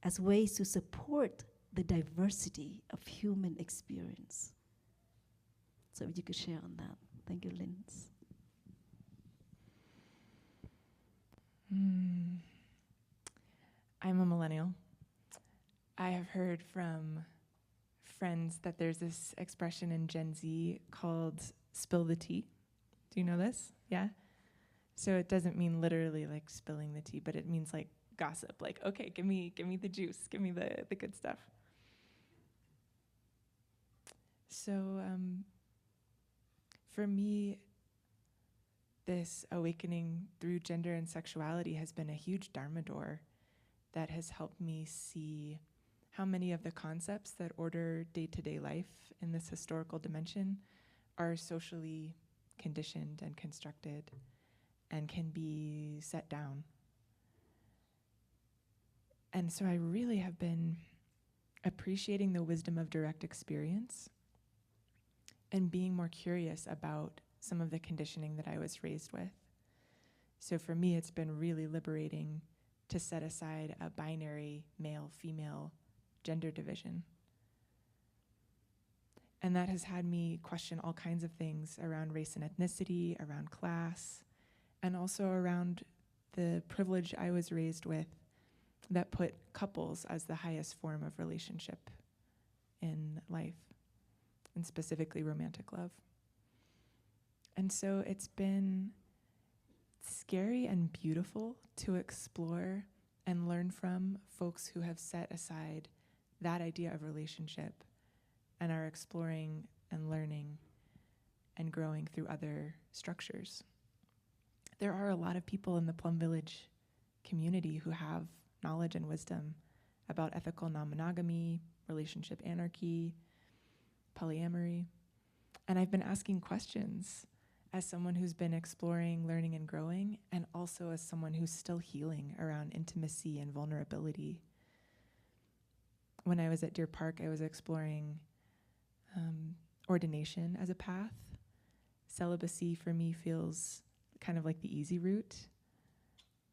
as ways to support the diversity of human experience? So if you could share on that. Thank you, Linz. I'm a millennial. I have heard from friends that there's this expression in Gen Z called spill the tea. Do you know this? Yeah? So it doesn't mean literally like spilling the tea, but it means like gossip. Like, okay, give me the juice, give me the good stuff. So for me, this awakening through gender and sexuality has been a huge dharma door that has helped me see how many of the concepts that order day-to-day life in this historical dimension are socially conditioned and constructed and can be set down. And so I really have been appreciating the wisdom of direct experience and being more curious about some of the conditioning that I was raised with. So for me, it's been really liberating to set aside a binary male-female gender division. And that has had me question all kinds of things around race and ethnicity, around class, and also around the privilege I was raised with that put couples as the highest form of relationship in life, and specifically romantic love. And so it's been scary and beautiful to explore and learn from folks who have set aside that idea of relationship and are exploring and learning and growing through other structures. There are a lot of people in the Plum Village community who have knowledge and wisdom about ethical non-monogamy, relationship anarchy, polyamory. And I've been asking questions as someone who's been exploring, learning, and growing, and also as someone who's still healing around intimacy and vulnerability. When I was at Deer Park, I was exploring ordination as a path. Celibacy for me feels kind of like the easy route.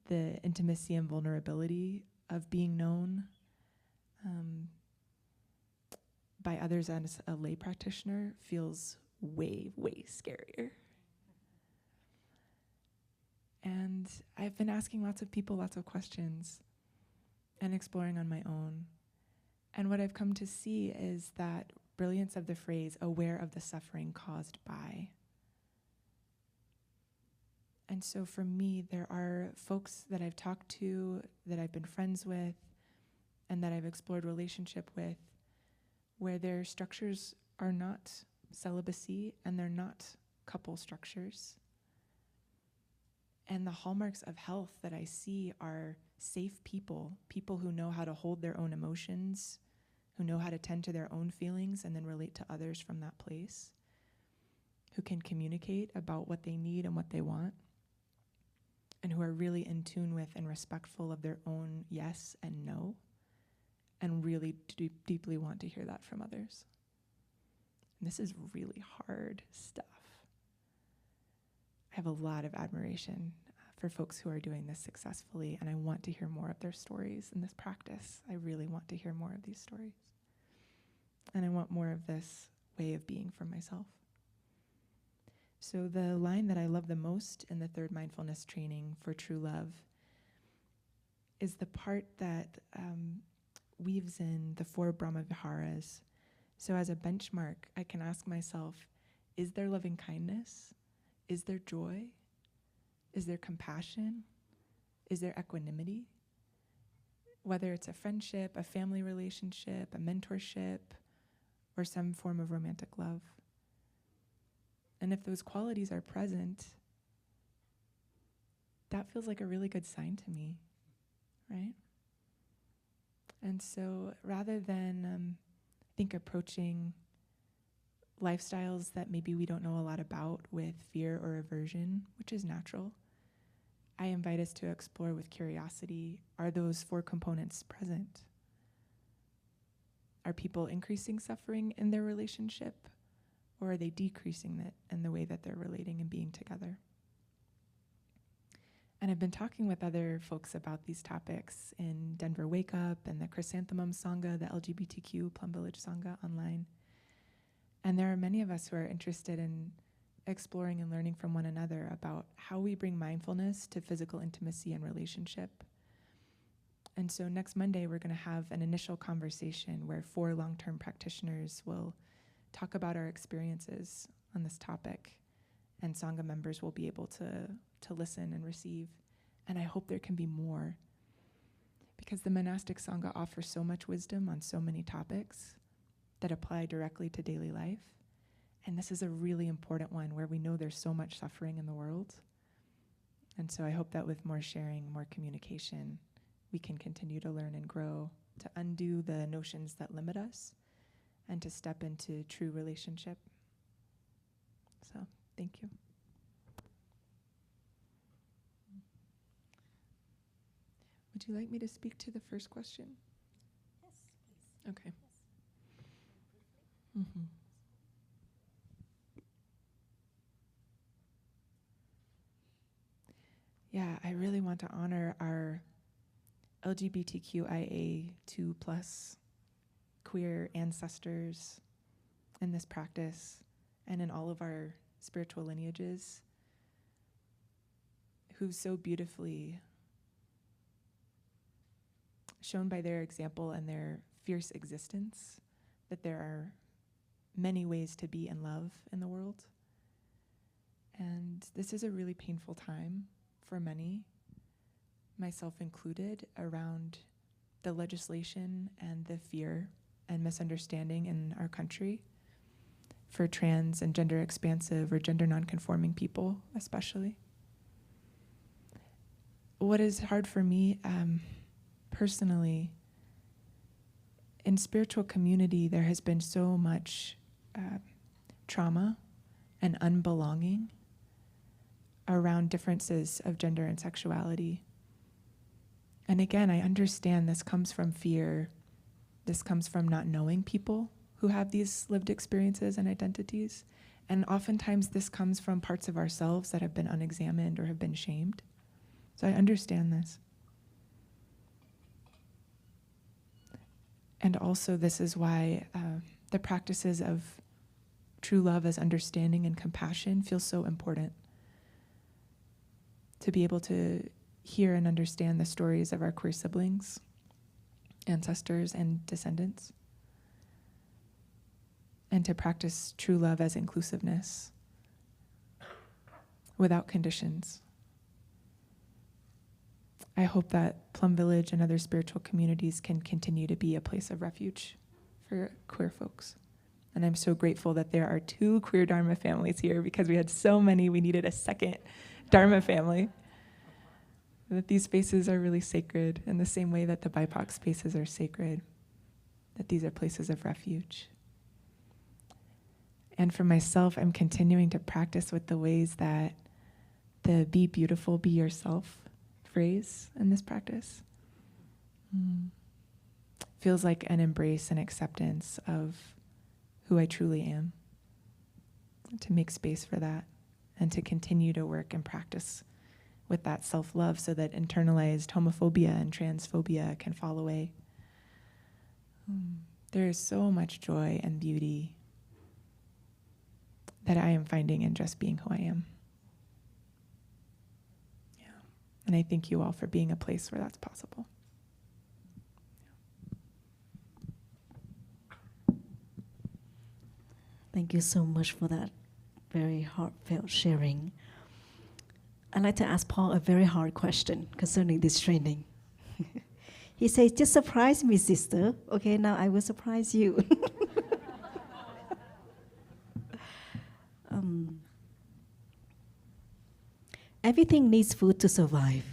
The intimacy and vulnerability of being known by others as a lay practitioner feels way, way scarier. And I've been asking lots of people lots of questions and exploring on my own. And what I've come to see is that brilliance of the phrase, aware of the suffering caused by. And so for me, there are folks that I've talked to, that I've been friends with, and that I've explored relationship with, where their structures are not celibacy and they're not couple structures. And the hallmarks of health that I see are safe people, people who know how to hold their own emotions, who know how to tend to their own feelings and then relate to others from that place, who can communicate about what they need and what they want, and who are really in tune with and respectful of their own yes and no, and really deeply want to hear that from others. And this is really hard stuff. I have a lot of admiration for folks who are doing this successfully, and I want to hear more of their stories in this practice. I really want to hear more of these stories. And I want more of this way of being for myself. So the line that I love the most in the third mindfulness training for true love is the part that weaves in the 4 Brahma Viharas. So as a benchmark, I can ask myself, is there loving kindness? Is there joy? Is there compassion? Is there equanimity? Whether it's a friendship, a family relationship, a mentorship, or some form of romantic love. And if those qualities are present, that feels like a really good sign to me, right? And so rather than, I think, approaching lifestyles that maybe we don't know a lot about with fear or aversion, which is natural, I invite us to explore with curiosity, are those 4 components present? Are people increasing suffering in their relationship, or are they decreasing it in the way that they're relating and being together? And I've been talking with other folks about these topics in Denver Wake Up and the Chrysanthemum Sangha, the LGBTQ Plum Village Sangha online. And there are many of us who are interested in exploring and learning from one another about how we bring mindfulness to physical intimacy and relationship. And so next Monday, we're going to have an initial conversation where 4 long-term practitioners will talk about our experiences on this topic, and Sangha members will be able to listen and receive. And I hope there can be more, because the monastic Sangha offers so much wisdom on so many topics that apply directly to daily life. And this is a really important one where we know there's so much suffering in the world. And so I hope that with more sharing, more communication, we can continue to learn and grow, to undo the notions that limit us, and to step into true relationship. So, thank you. Would you like me to speak to the first question? Yes, please. Okay. Mm-hmm. Yeah, I really want to honor our LGBTQIA2+ queer ancestors in this practice and in all of our spiritual lineages, who've so beautifully shown by their example and their fierce existence that there are many ways to be in love in the world. And this is a really painful time for many, myself included, around the legislation and the fear and misunderstanding in our country for trans and gender expansive or gender nonconforming people, especially. What is hard for me personally, in spiritual community, there has been so much trauma and unbelonging around differences of gender and sexuality. And again, I understand this comes from fear. This comes from not knowing people who have these lived experiences and identities. And oftentimes this comes from parts of ourselves that have been unexamined or have been shamed. So I understand this. And also this is why the practices of true love as understanding and compassion feel so important. To be able to hear and understand the stories of our queer siblings, ancestors, and descendants. And to practice true love as inclusiveness without conditions. I hope that Plum Village and other spiritual communities can continue to be a place of refuge for queer folks. And I'm so grateful that there are 2 queer Dharma families here, because we had so many, we needed a second Dharma family. That these spaces are really sacred in the same way that the BIPOC spaces are sacred, that these are places of refuge. And for myself, I'm continuing to practice with the ways that the be beautiful, be yourself phrase in this practice feels like an embrace and acceptance of who I truly am, to make space for that and to continue to work and practice with that self-love so that internalized homophobia and transphobia can fall away. There is so much joy and beauty that I am finding in just being who I am. Yeah. And I thank you all for being a place where that's possible. Thank you so much for that very heartfelt sharing. I'd like to ask Paul a very hard question concerning this training. He says, just surprise me, sister. Okay, now I will surprise you. Everything needs food to survive,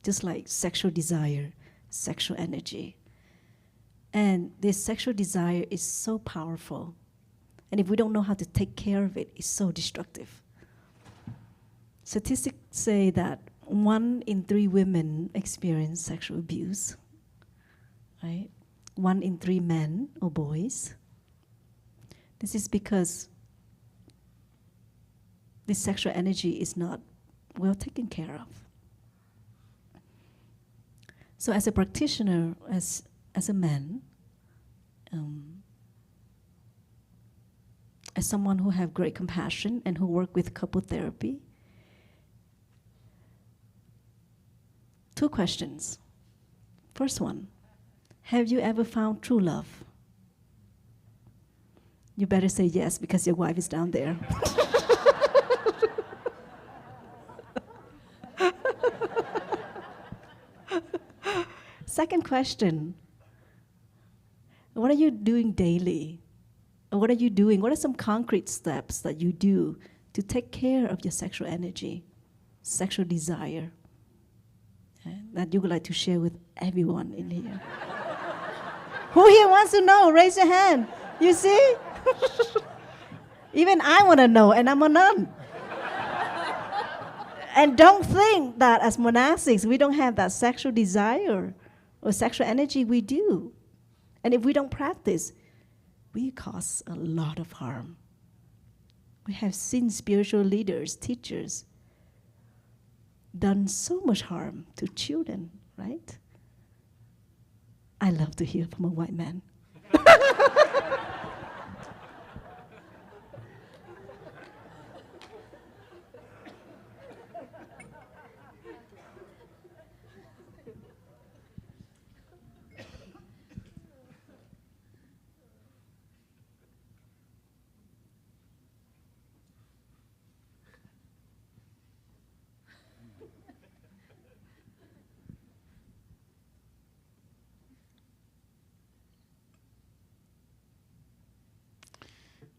just like sexual desire, sexual energy. And this sexual desire is so powerful. And if we don't know how to take care of it, it's so destructive. Statistics say that 1 in 3 women experience sexual abuse, right? 1 in 3 men or boys. This is because this sexual energy is not well taken care of. So as a practitioner, as a man, as someone who have great compassion and who work with couple therapy, 2 questions. First one, have you ever found true love? You better say yes, because your wife is down there. Second question, what are you doing daily? Or what are you doing? What are some concrete steps that you do to take care of your sexual energy, sexual desire, that you would like to share with everyone in here? Who here wants to know? Raise your hand. You see? Even I want to know, and I'm a nun. And don't think that as monastics, we don't have that sexual desire or sexual energy. We do. And if we don't practice, we cause a lot of harm. We have seen spiritual leaders, teachers, done so much harm to children, right? I love to hear from a white man.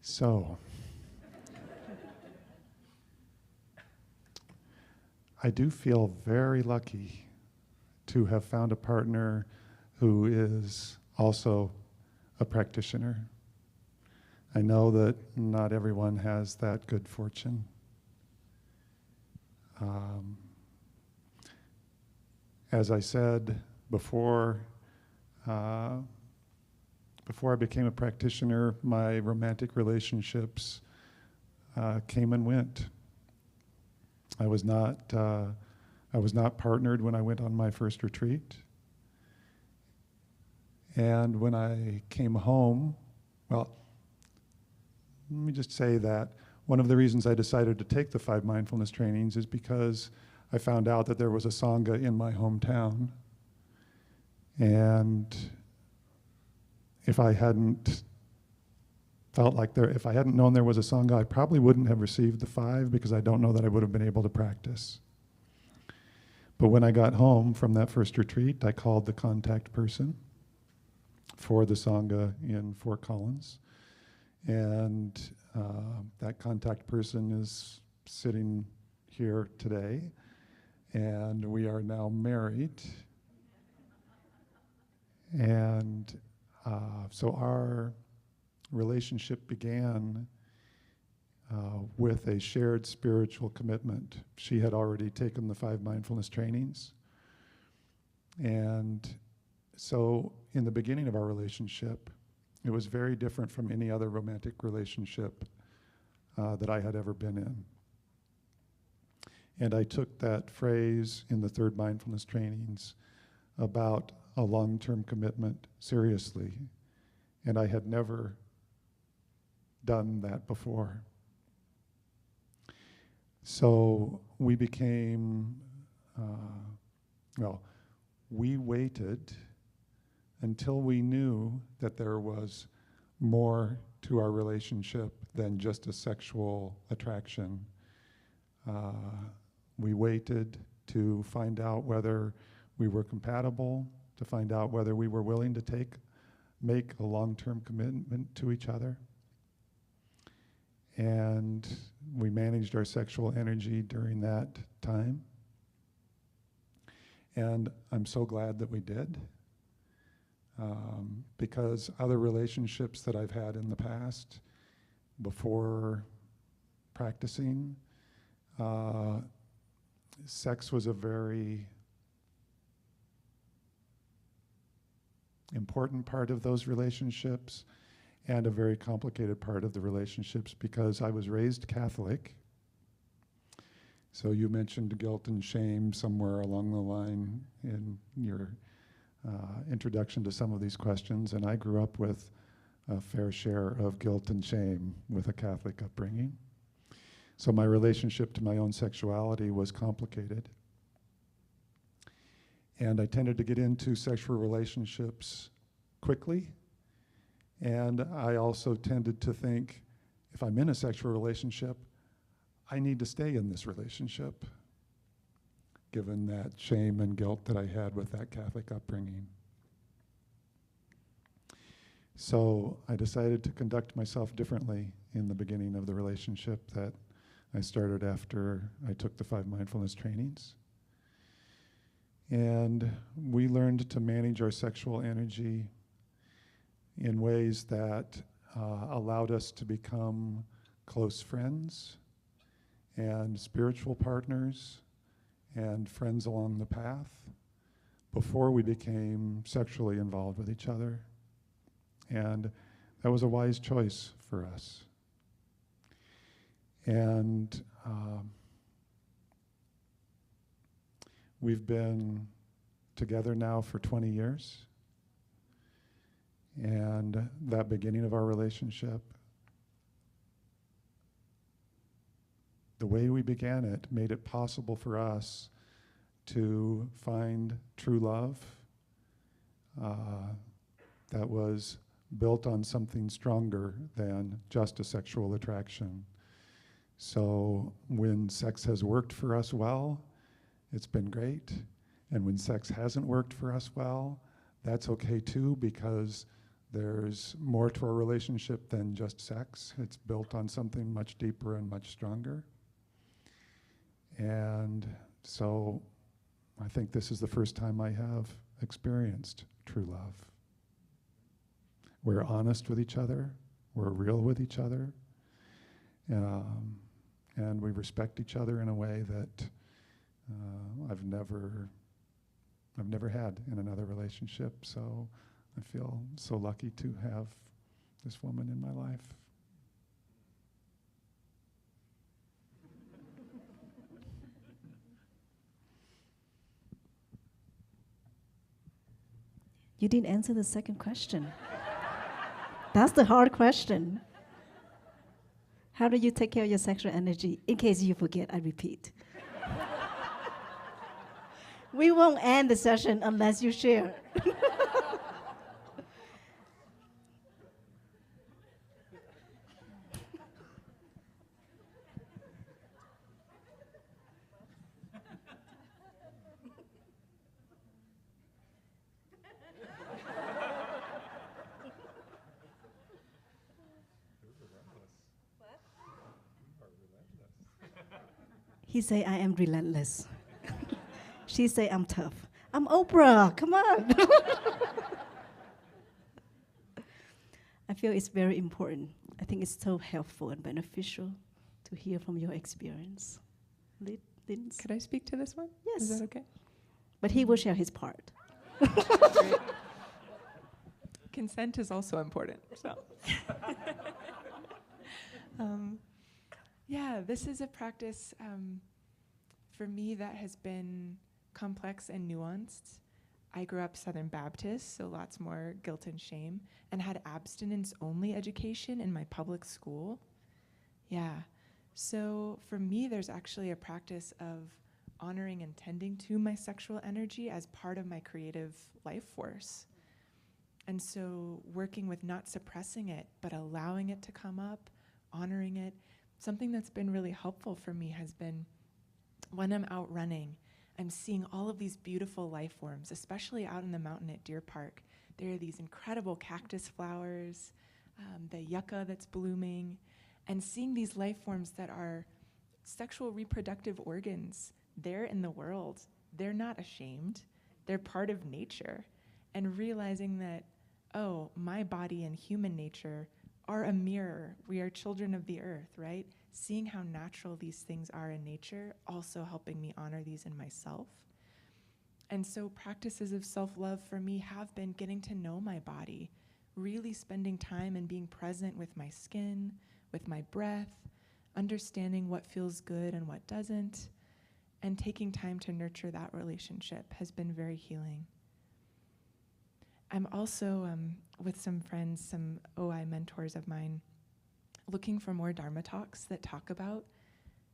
So, I do feel very lucky to have found a partner who is also a practitioner. I know that not everyone has that good fortune. As I said before I became a practitioner, my romantic relationships came and went. I was not partnered when I went on my first retreat. And when I came home, well, let me just say that one of the reasons I decided to take the 5 mindfulness trainings is because I found out that there was a Sangha in my hometown. And if I hadn't known there was a Sangha, I probably wouldn't have received the 5 because I don't know that I would have been able to practice. But when I got home from that first retreat, I called the contact person for the Sangha in Fort Collins. And that contact person is sitting here today, and we are now married. And so our relationship began with a shared spiritual commitment. She had already taken the 5 mindfulness trainings. And so in the beginning of our relationship, it was very different from any other romantic relationship that I had ever been in. And I took that phrase in the 3rd mindfulness trainings about a long-term commitment seriously. And I had never done that before. So we became, we waited until we knew that there was more to our relationship than just a sexual attraction. We waited to find out whether we were compatible, to find out whether we were willing to make a long-term commitment to each other. And we managed our sexual energy during that time. And I'm so glad that we did. Because other relationships that I've had in the past, before practicing, sex was a very important part of those relationships and a very complicated part of the relationships because I was raised Catholic. So you mentioned guilt and shame somewhere along the line in your introduction to some of these questions, and I grew up with a fair share of guilt and shame with a Catholic upbringing. So my relationship to my own sexuality was complicated. And I tended to get into sexual relationships quickly, and I also tended to think, if I'm in a sexual relationship, I need to stay in this relationship, given that shame and guilt that I had with that Catholic upbringing. So I decided to conduct myself differently in the beginning of the relationship that I started after I took the 5 mindfulness trainings. And we learned to manage our sexual energy in ways that allowed us to become close friends and spiritual partners and friends along the path before we became sexually involved with each other. And that was a wise choice for us. And we've been together now for 20 years. And that beginning of our relationship, the way we began it made it possible for us to find true love that was built on something stronger than just a sexual attraction. So when sex has worked for us well, it's been great. And when sex hasn't worked for us well, that's okay too, because there's more to our relationship than just sex. It's built on something much deeper and much stronger. And So I think this is the first time I have experienced true love. We're honest with each other, we're real with each other, and we respect each other in a way that I've never had in another relationship. So I feel so lucky to have this woman in my life. You didn't answer the second question. That's the hard question. How do you take care of your sexual energy? In case you forget, I repeat. We won't end the session unless you share. He say, I am relentless. She say, I'm tough. I'm Oprah, come on. I feel it's very important. I think it's so helpful and beneficial to hear from your experience. Linz? Could I speak to this one? Yes. Is that okay? But he will share his part. Great. Consent is also important. So, yeah, this is a practice for me that has been complex and nuanced. I grew up Southern Baptist, so lots more guilt and shame, and had abstinence-only education in my public school. Yeah. So for me, there's actually a practice of honoring and tending to my sexual energy as part of my creative life force. And so working with not suppressing it, but allowing it to come up, honoring it. Something that's been really helpful for me has been when I'm out running, I'm seeing all of these beautiful life forms, especially out in the mountain at Deer Park. There are these incredible cactus flowers, the yucca that's blooming, and seeing these life forms that are sexual reproductive organs. They're in the world. They're not ashamed. They're part of nature. And realizing that, oh, my body and human nature are a mirror. We are children of the earth, right? Seeing how natural these things are in nature, also helping me honor these in myself. And so practices of self-love for me have been getting to know my body, really spending time and being present with my skin, with my breath, understanding what feels good and what doesn't, and taking time to nurture that relationship has been very healing. I'm also, with some friends, some OI mentors of mine, looking for more Dharma talks that talk about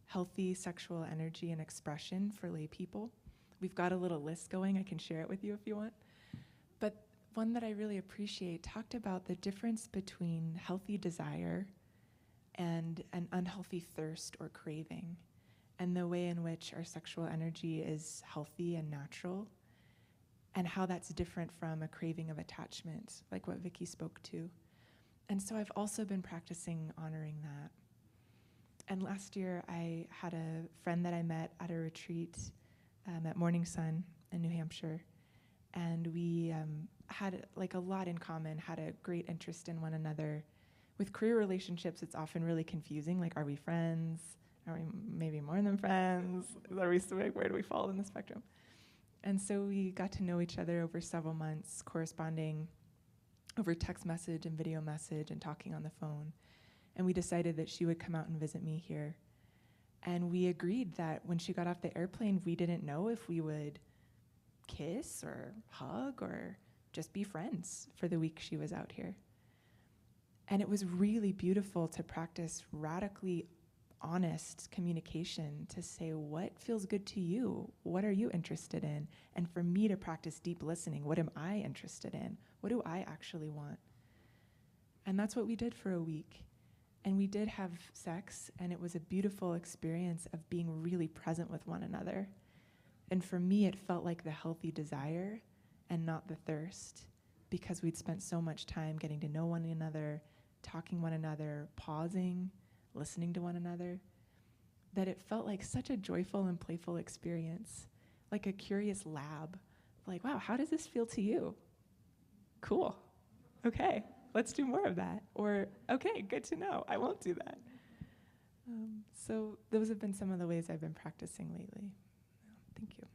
healthy sexual energy and expression for lay people. We've got a little list going. I can share it with you if you want. But one that I really appreciate talked about the difference between healthy desire and an unhealthy thirst or craving, and the way in which our sexual energy is healthy and natural, and how that's different from a craving of attachment, like what Vicky spoke to. And so I've also been practicing honoring that. And last year I had a friend that I met at a retreat at Morning Sun in New Hampshire. And we had like a lot in common, had a great interest in one another. With career relationships, it's often really confusing. Like, are we friends? Are we maybe more than friends? Are we where do we fall in the spectrum? And so we got to know each other over several months, corresponding over text message and video message and talking on the phone. And we decided that she would come out and visit me here. And we agreed that when she got off the airplane, we didn't know if we would kiss or hug or just be friends for the week she was out here. And it was really beautiful to practice radically honest communication, to say, what feels good to you? What are you interested in? And for me to practice deep listening. What am I interested in? What do I actually want? And that's what we did for a week. And we did have sex, and it was a beautiful experience of being really present with one another. And for me, it felt like the healthy desire and not the thirst, because we'd spent so much time getting to know one another, talking one another, pausing, listening to one another. that it felt like such a joyful and playful experience, like a curious lab. Like, wow, how does this feel to you? Cool. Okay, let's do more of that. Or, okay, good to know. I won't do that. So those have been some of the ways I've been practicing lately. Thank you.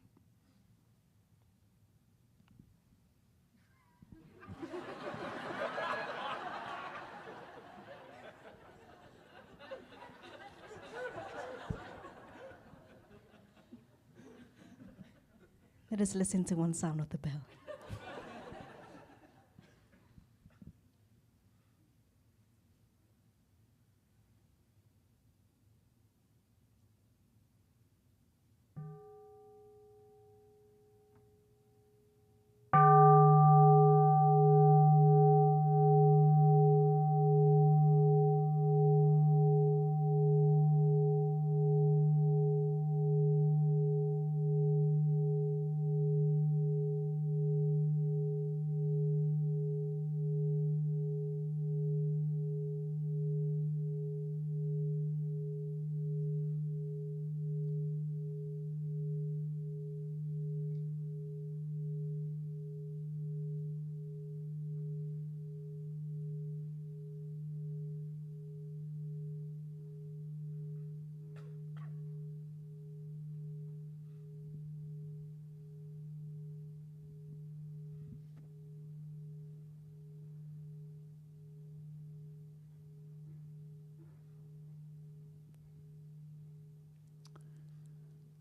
Let us listen to one sound of the bell.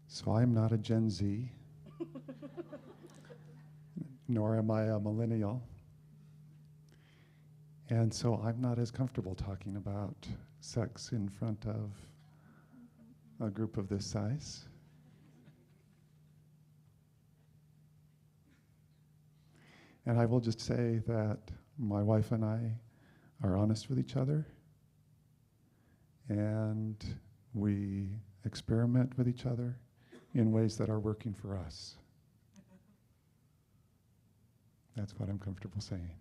So I'm not a Gen Z, nor am I a millennial. And so I'm not as comfortable talking about sex in front of a group of this size. And I will just say that my wife and I are honest with each other, and we experiment with each other in ways that are working for us. That's what I'm comfortable saying.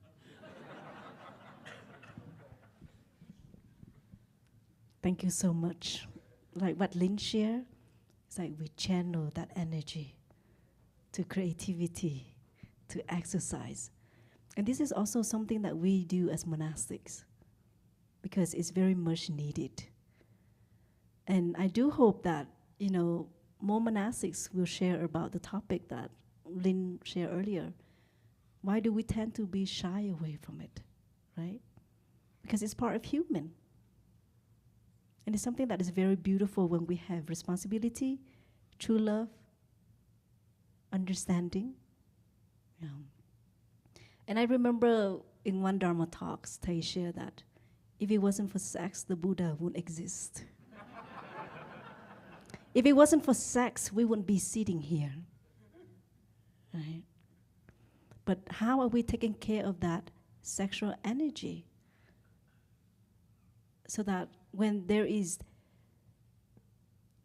Thank you so much. Like what Lynn shared, it's like we channel that energy to creativity, to exercise. And this is also something that we do as monastics because it's very much needed. And I do hope that, more monastics will share about the topic that Lynn shared earlier. Why do we tend to be shy away from it, right? Because it's part of human. And it's something that is very beautiful when we have responsibility, true love, understanding. Yeah. And I remember in one Dharma talks, Thầy shared that if it wasn't for sex, the Buddha wouldn't exist. If it wasn't for sex, we wouldn't be sitting here, right? But how are we taking care of that sexual energy so that when there is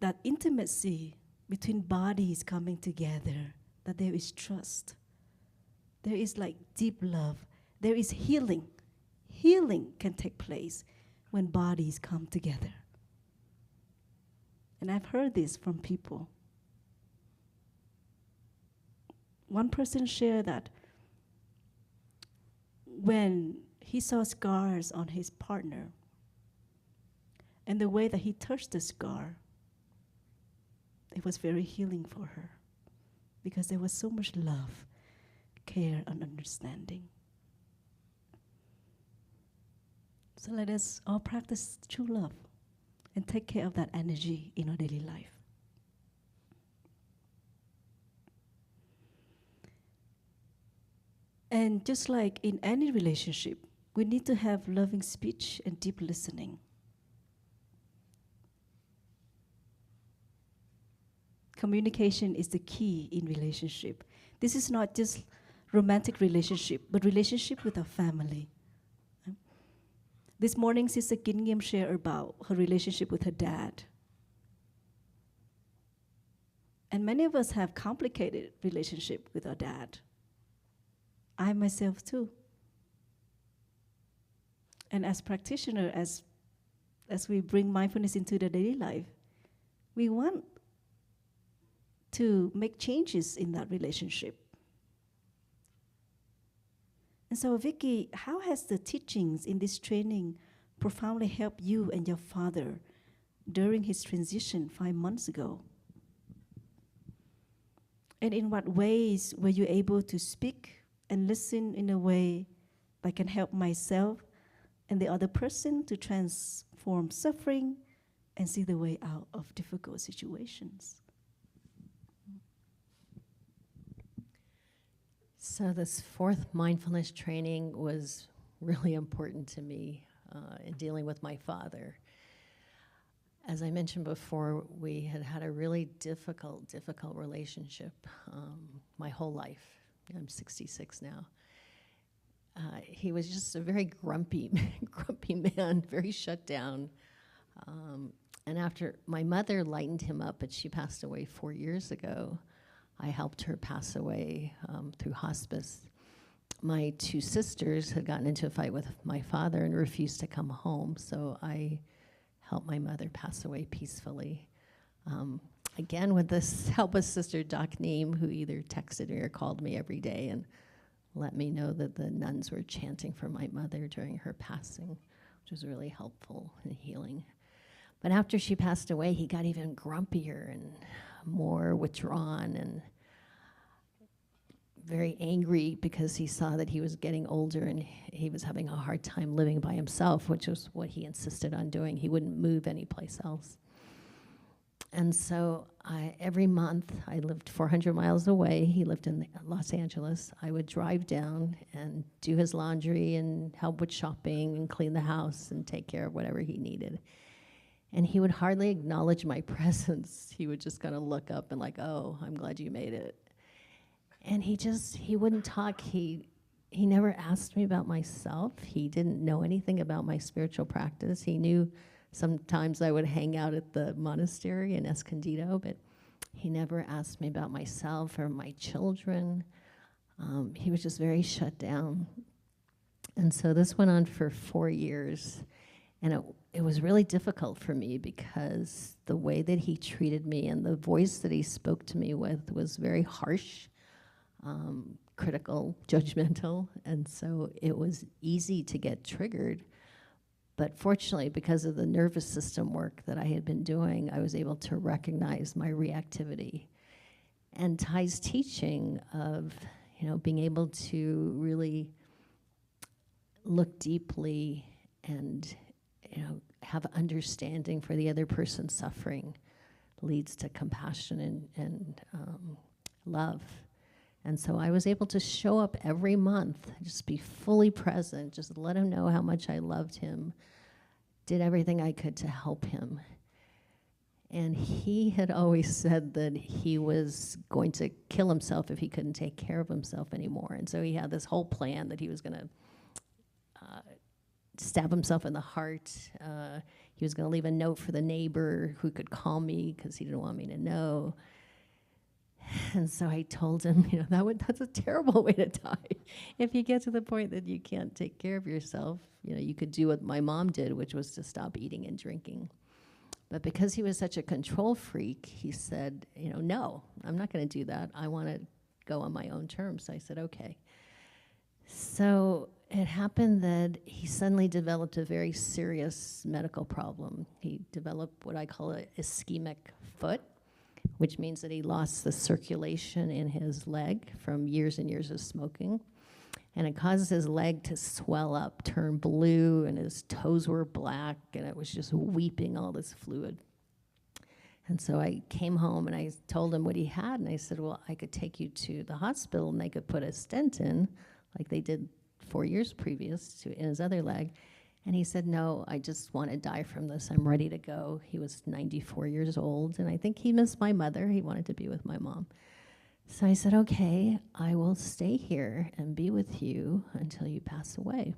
that intimacy between bodies coming together, that there is trust, there is like deep love, there is healing. Healing can take place when bodies come together. And I've heard this from people. One person shared that when he saw scars on his partner, and the way that he touched the scar, it was very healing for her because there was so much love, care, and understanding. So let us all practice true love and take care of that energy in our daily life. And just like in any relationship, we need to have loving speech and deep listening. Communication is the key in relationship. This is not just romantic relationship, but relationship with our family. This morning, Sister Nghie shared about her relationship with her dad. And many of us have complicated relationship with our dad. I myself too. And as practitioner, as we bring mindfulness into the daily life, we want to make changes in that relationship. And so, Vicky, how has the teachings in this training profoundly helped you and your father during his transition 5 months ago? And in what ways were you able to speak and listen in a way that can help myself and the other person to transform suffering and see the way out of difficult situations? So this fourth mindfulness training was really important to me in dealing with my father. As I mentioned before, we had had a really difficult relationship my whole life. I'm 66 now. He was just a very grumpy man, very shut down. And after my mother lightened him up, but she passed away 4 years ago, I helped her pass away through hospice. My two sisters had gotten into a fight with my father and refused to come home, so I helped my mother pass away peacefully. Again, with this help a sister, Doc Nghie, who either texted me or called me every day and let me know that the nuns were chanting for my mother during her passing, which was really helpful and healing. But after she passed away, he got even grumpier and more withdrawn and very angry because he saw that he was getting older and he was having a hard time living by himself, which was what he insisted on doing. He wouldn't move anyplace else. And so every month, I lived 400 miles away. He lived in Los Angeles. I would drive down and do his laundry and help with shopping and clean the house and take care of whatever he needed. And he would hardly acknowledge my presence. He would just kind of look up and like, oh, I'm glad you made it. And he wouldn't talk. He never asked me about myself. He didn't know anything about my spiritual practice. He knew sometimes I would hang out at the monastery in Escondido, but he never asked me about myself or my children. He was just very shut down. And so this went on for 4 years. And it was really difficult for me because the way that he treated me and the voice that he spoke to me with was very harsh, critical, judgmental. And so it was easy to get triggered. But fortunately, because of the nervous system work that I had been doing, I was able to recognize my reactivity. And Thay's teaching of, being able to really look deeply and have understanding for the other person's suffering leads to compassion and love. And so I was able to show up every month, just be fully present, just let him know how much I loved him, did everything I could to help him. And he had always said that he was going to kill himself if he couldn't take care of himself anymore. And so he had this whole plan that he was going to stab himself in the heart. He was going to leave a note for the neighbor who could call me because he didn't want me to know. And so I told him, that's a terrible way to die. If you get to the point that you can't take care of yourself, you could do what my mom did, which was to stop eating and drinking. But because he was such a control freak, he said, no, I'm not going to do that. I want to go on my own terms. So I said, okay. So it happened that he suddenly developed a very serious medical problem. He developed what I call an ischemic foot, which means that he lost the circulation in his leg from years and years of smoking. And it caused his leg to swell up, turn blue, and his toes were black, and it was just weeping all this fluid. And so I came home and I told him what he had, and I said, well, I could take you to the hospital and they could put a stent in, like they did 4 years previous to in his other leg. And he said, no, I just want to die from this. I'm ready to go. He was 94 years old, and I think he missed my mother. He wanted to be with my mom. So I said, okay, I will stay here and be with you until you pass away.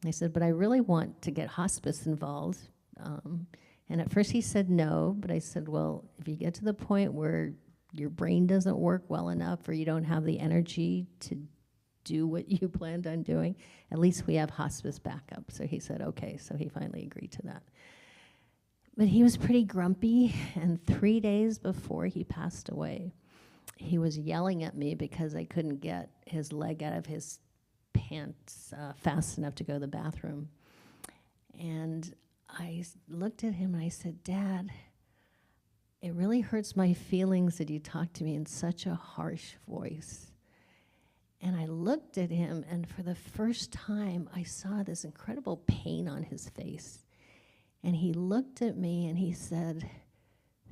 And I said, but I really want to get hospice involved. And at first he said no, but I said, well, if you get to the point where your brain doesn't work well enough or you don't have the energy to do what you planned on doing, at least we have hospice backup. So he said, okay, so he finally agreed to that. But he was pretty grumpy, and 3 days before he passed away, he was yelling at me because I couldn't get his leg out of his pants fast enough to go to the bathroom. And I looked at him and I said, "Dad, it really hurts my feelings that you talk to me in such a harsh voice." And I looked at him, and for the first time, I saw this incredible pain on his face. And he looked at me and he said,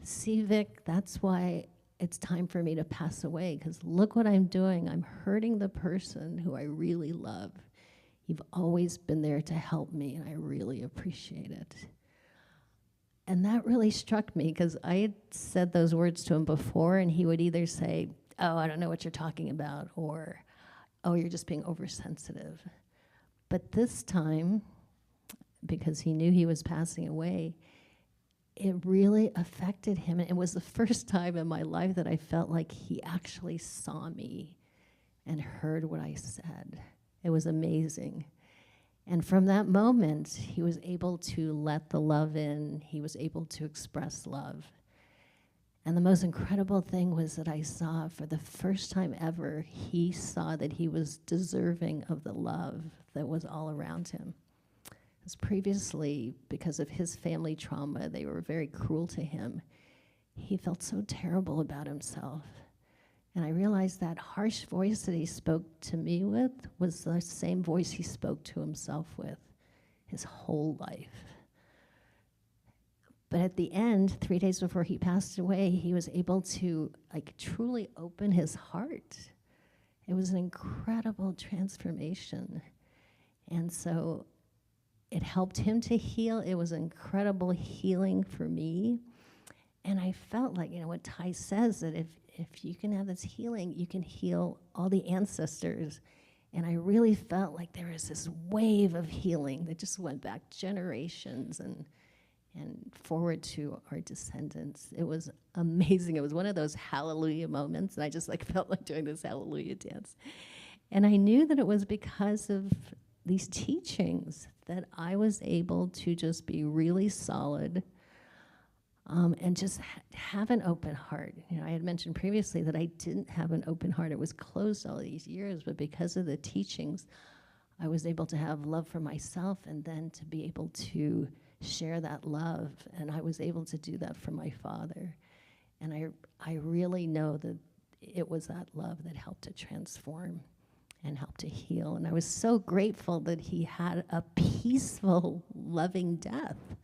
"See, Vic, that's why it's time for me to pass away, because look what I'm doing. I'm hurting the person who I really love. You've always been there to help me, and I really appreciate it." And that really struck me, because I had said those words to him before, and he would either say, "Oh, I don't know what you're talking about," or, "Oh, you're just being oversensitive." But this time, because he knew he was passing away, it really affected him. And it was the first time in my life that I felt like he actually saw me and heard what I said. It was amazing. And from that moment, he was able to let the love in. He was able to express love. And the most incredible thing was that I saw, for the first time ever, he saw that he was deserving of the love that was all around him. Because previously, because of his family trauma, they were very cruel to him. He felt so terrible about himself. And I realized that harsh voice that he spoke to me with was the same voice he spoke to himself with his whole life. But at the end, 3 days before he passed away, he was able to truly open his heart. It was an incredible transformation. And so it helped him to heal. It was incredible healing for me. And I felt like, what Ty says, that if you can have this healing, you can heal all the ancestors. And I really felt like there was this wave of healing that just went back generations and forward to our descendants. It was amazing. It was one of those hallelujah moments, and I just felt like doing this hallelujah dance. And I knew that it was because of these teachings that I was able to just be really solid, and just have an open heart. I had mentioned previously that I didn't have an open heart. It was closed all these years, but because of the teachings, I was able to have love for myself, and then to be able to share that love. And I was able to do that for my father. And I really know that it was that love that helped to transform and helped to heal. And I was so grateful that he had a peaceful, loving death.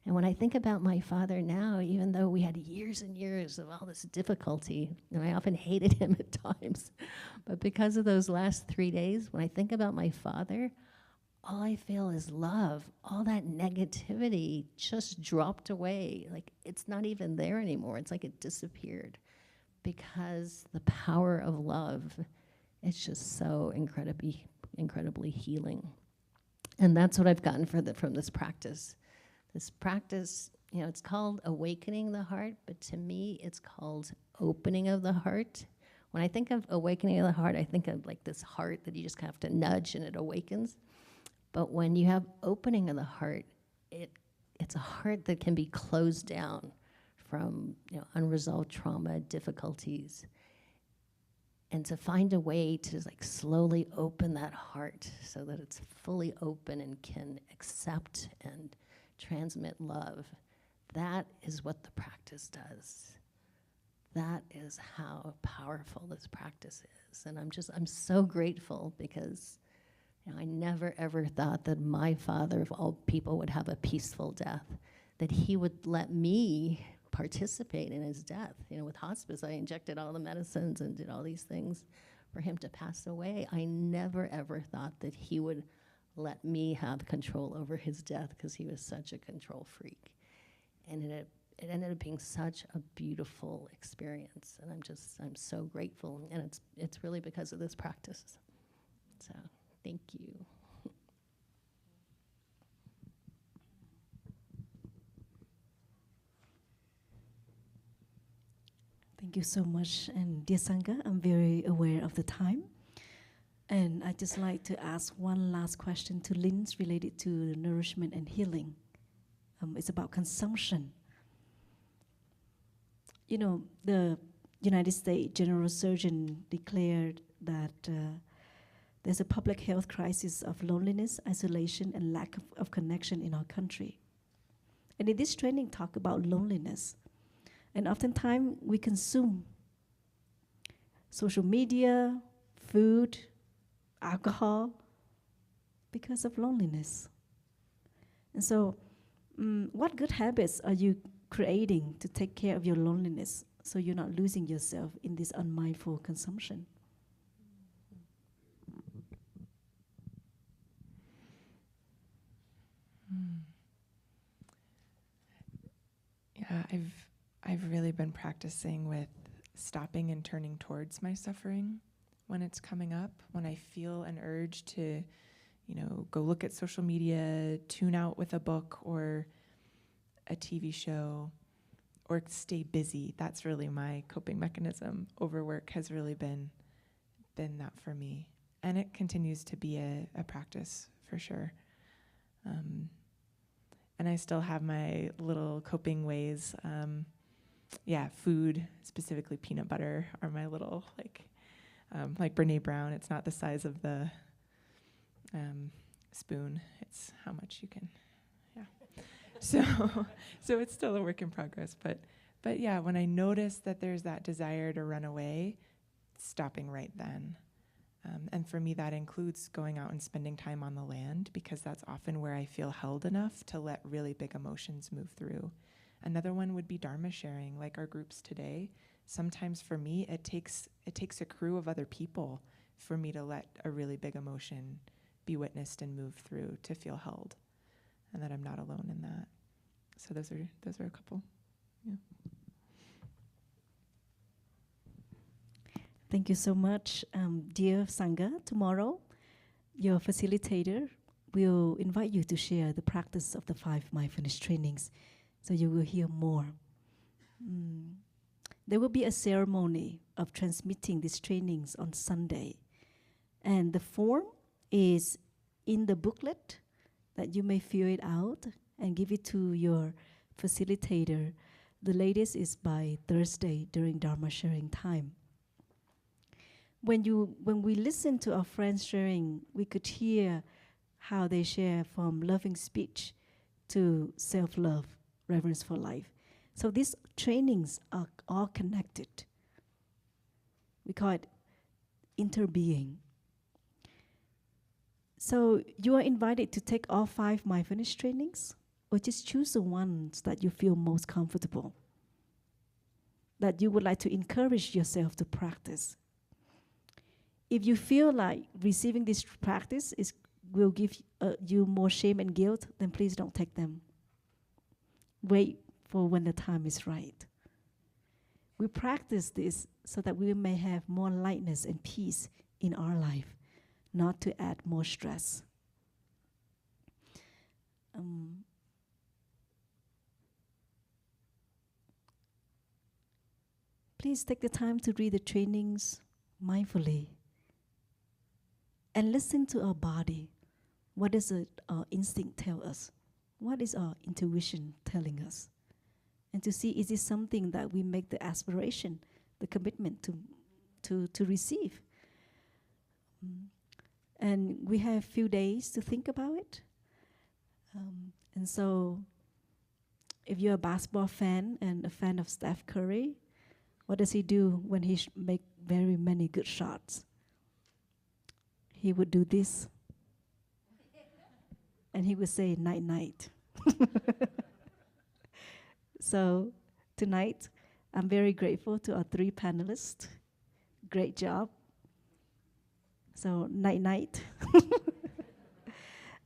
And when I think about my father now, even though we had years and years of all this difficulty, and I often hated him at times, but because of those last 3 days, when I think about my father, all I feel is love. All that negativity just dropped away. It's not even there anymore. It's like it disappeared, because the power of love, it's just so incredibly healing. And that's what I've gotten from this practice. This practice, it's called awakening the heart, but to me, it's called opening of the heart. When I think of awakening of the heart, I think of this heart that you just have to nudge and it awakens. But when you have opening of the heart, it's a heart that can be closed down from unresolved trauma, difficulties. And to find a way to just slowly open that heart so that it's fully open and can accept and transmit love, that is what the practice does. That is how powerful this practice is. And I'm so grateful, because I never ever thought that my father of all people would have a peaceful death, that he would let me participate in his death. With hospice, I injected all the medicines and did all these things for him to pass away. I never ever thought that he would let me have control over his death, because he was such a control freak. And it ended up being such a beautiful experience. And I'm so grateful. And it's really because of this practice. So thank you. Thank you so much. And dear Sangha, I'm very aware of the time. And I'd just like to ask one last question to Linz related to nourishment and healing. It's about consumption. You know, the United States General Surgeon declared that there's a public health crisis of loneliness, isolation, and lack of connection in our country. And in this training, talk about loneliness. And oftentimes we consume social media, food, alcohol, because of loneliness. And so, what good habits are you creating to take care of your loneliness so you're not losing yourself in this unmindful consumption? Yeah, I've really been practicing with stopping and turning towards my suffering when it's coming up, when I feel an urge to, go look at social media, tune out with a book or a TV show, or stay busy. That's really my coping mechanism. Overwork has really been that for me. And it continues to be a practice for sure. And I still have my little coping ways. Food, specifically peanut butter, are my little, like Brene Brown. It's not the size of the spoon. It's how much you can, yeah. So it's still a work in progress. But yeah, when I notice that there's that desire to run away, stopping right then. And for me, that includes going out and spending time on the land, because that's often where I feel held enough to let really big emotions move through. Another one would be Dharma sharing, like our groups today. Sometimes for me, it takes a crew of other people for me to let a really big emotion be witnessed and move through, to feel held, and that I'm not alone in that. So those are a couple. Yeah. Thank you so much, dear Sangha. Tomorrow, your facilitator will invite you to share the practice of the 5 mindfulness trainings, so you will hear more. There will be a ceremony of transmitting these trainings on Sunday, and the form is in the booklet that you may fill it out and give it to your facilitator. The latest is by Thursday during Dharma sharing time. When we listen to our friends sharing, we could hear how they share from loving speech to self-love, reverence for life. So these trainings are all connected. We call it interbeing. So you are invited to take all 5 mindfulness trainings, or just choose the ones that you feel most comfortable, that you would like to encourage yourself to practice. If you feel like receiving this practice will give you more shame and guilt, then please don't take them. Wait for when the time is right. We practice this so that we may have more lightness and peace in our life, not to add more stress. Please take the time to read the trainings mindfully and listen to our body. What does our instinct tell us? What is our intuition telling us? And to see, is this something that we make the aspiration, the commitment to receive? And we have few days to think about it. And so, if you're a basketball fan and a fan of Steph Curry, what does he do when he make very many good shots? He would do this. And he would say, night, night. So tonight, I'm very grateful to our 3 panelists. Great job. So night, night.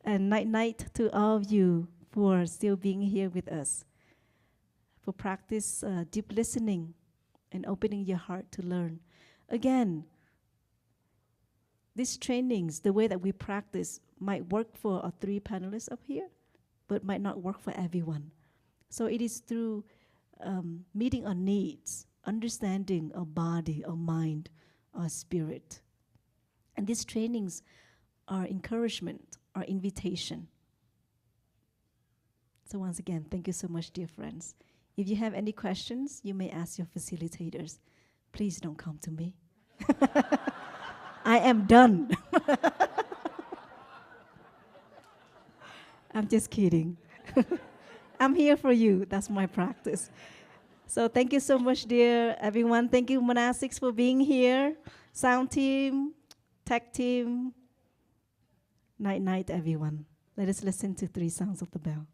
And night, night to all of you for still being here with us. For practice deep listening and opening your heart to learn. Again, these trainings, the way that we practice, might work for our 3 panelists up here, but might not work for everyone. So it is through meeting our needs, understanding our body, our mind, our spirit. And these trainings are encouragement, are invitation. So once again, thank you so much, dear friends. If you have any questions, you may ask your facilitators. Please don't come to me. I am done. I'm just kidding. I'm here for you. That's my practice. So thank you so much, dear everyone. Thank you, monastics, for being here. Sound team, tech team. Night, night, everyone. Let us listen to 3 sounds of the bell.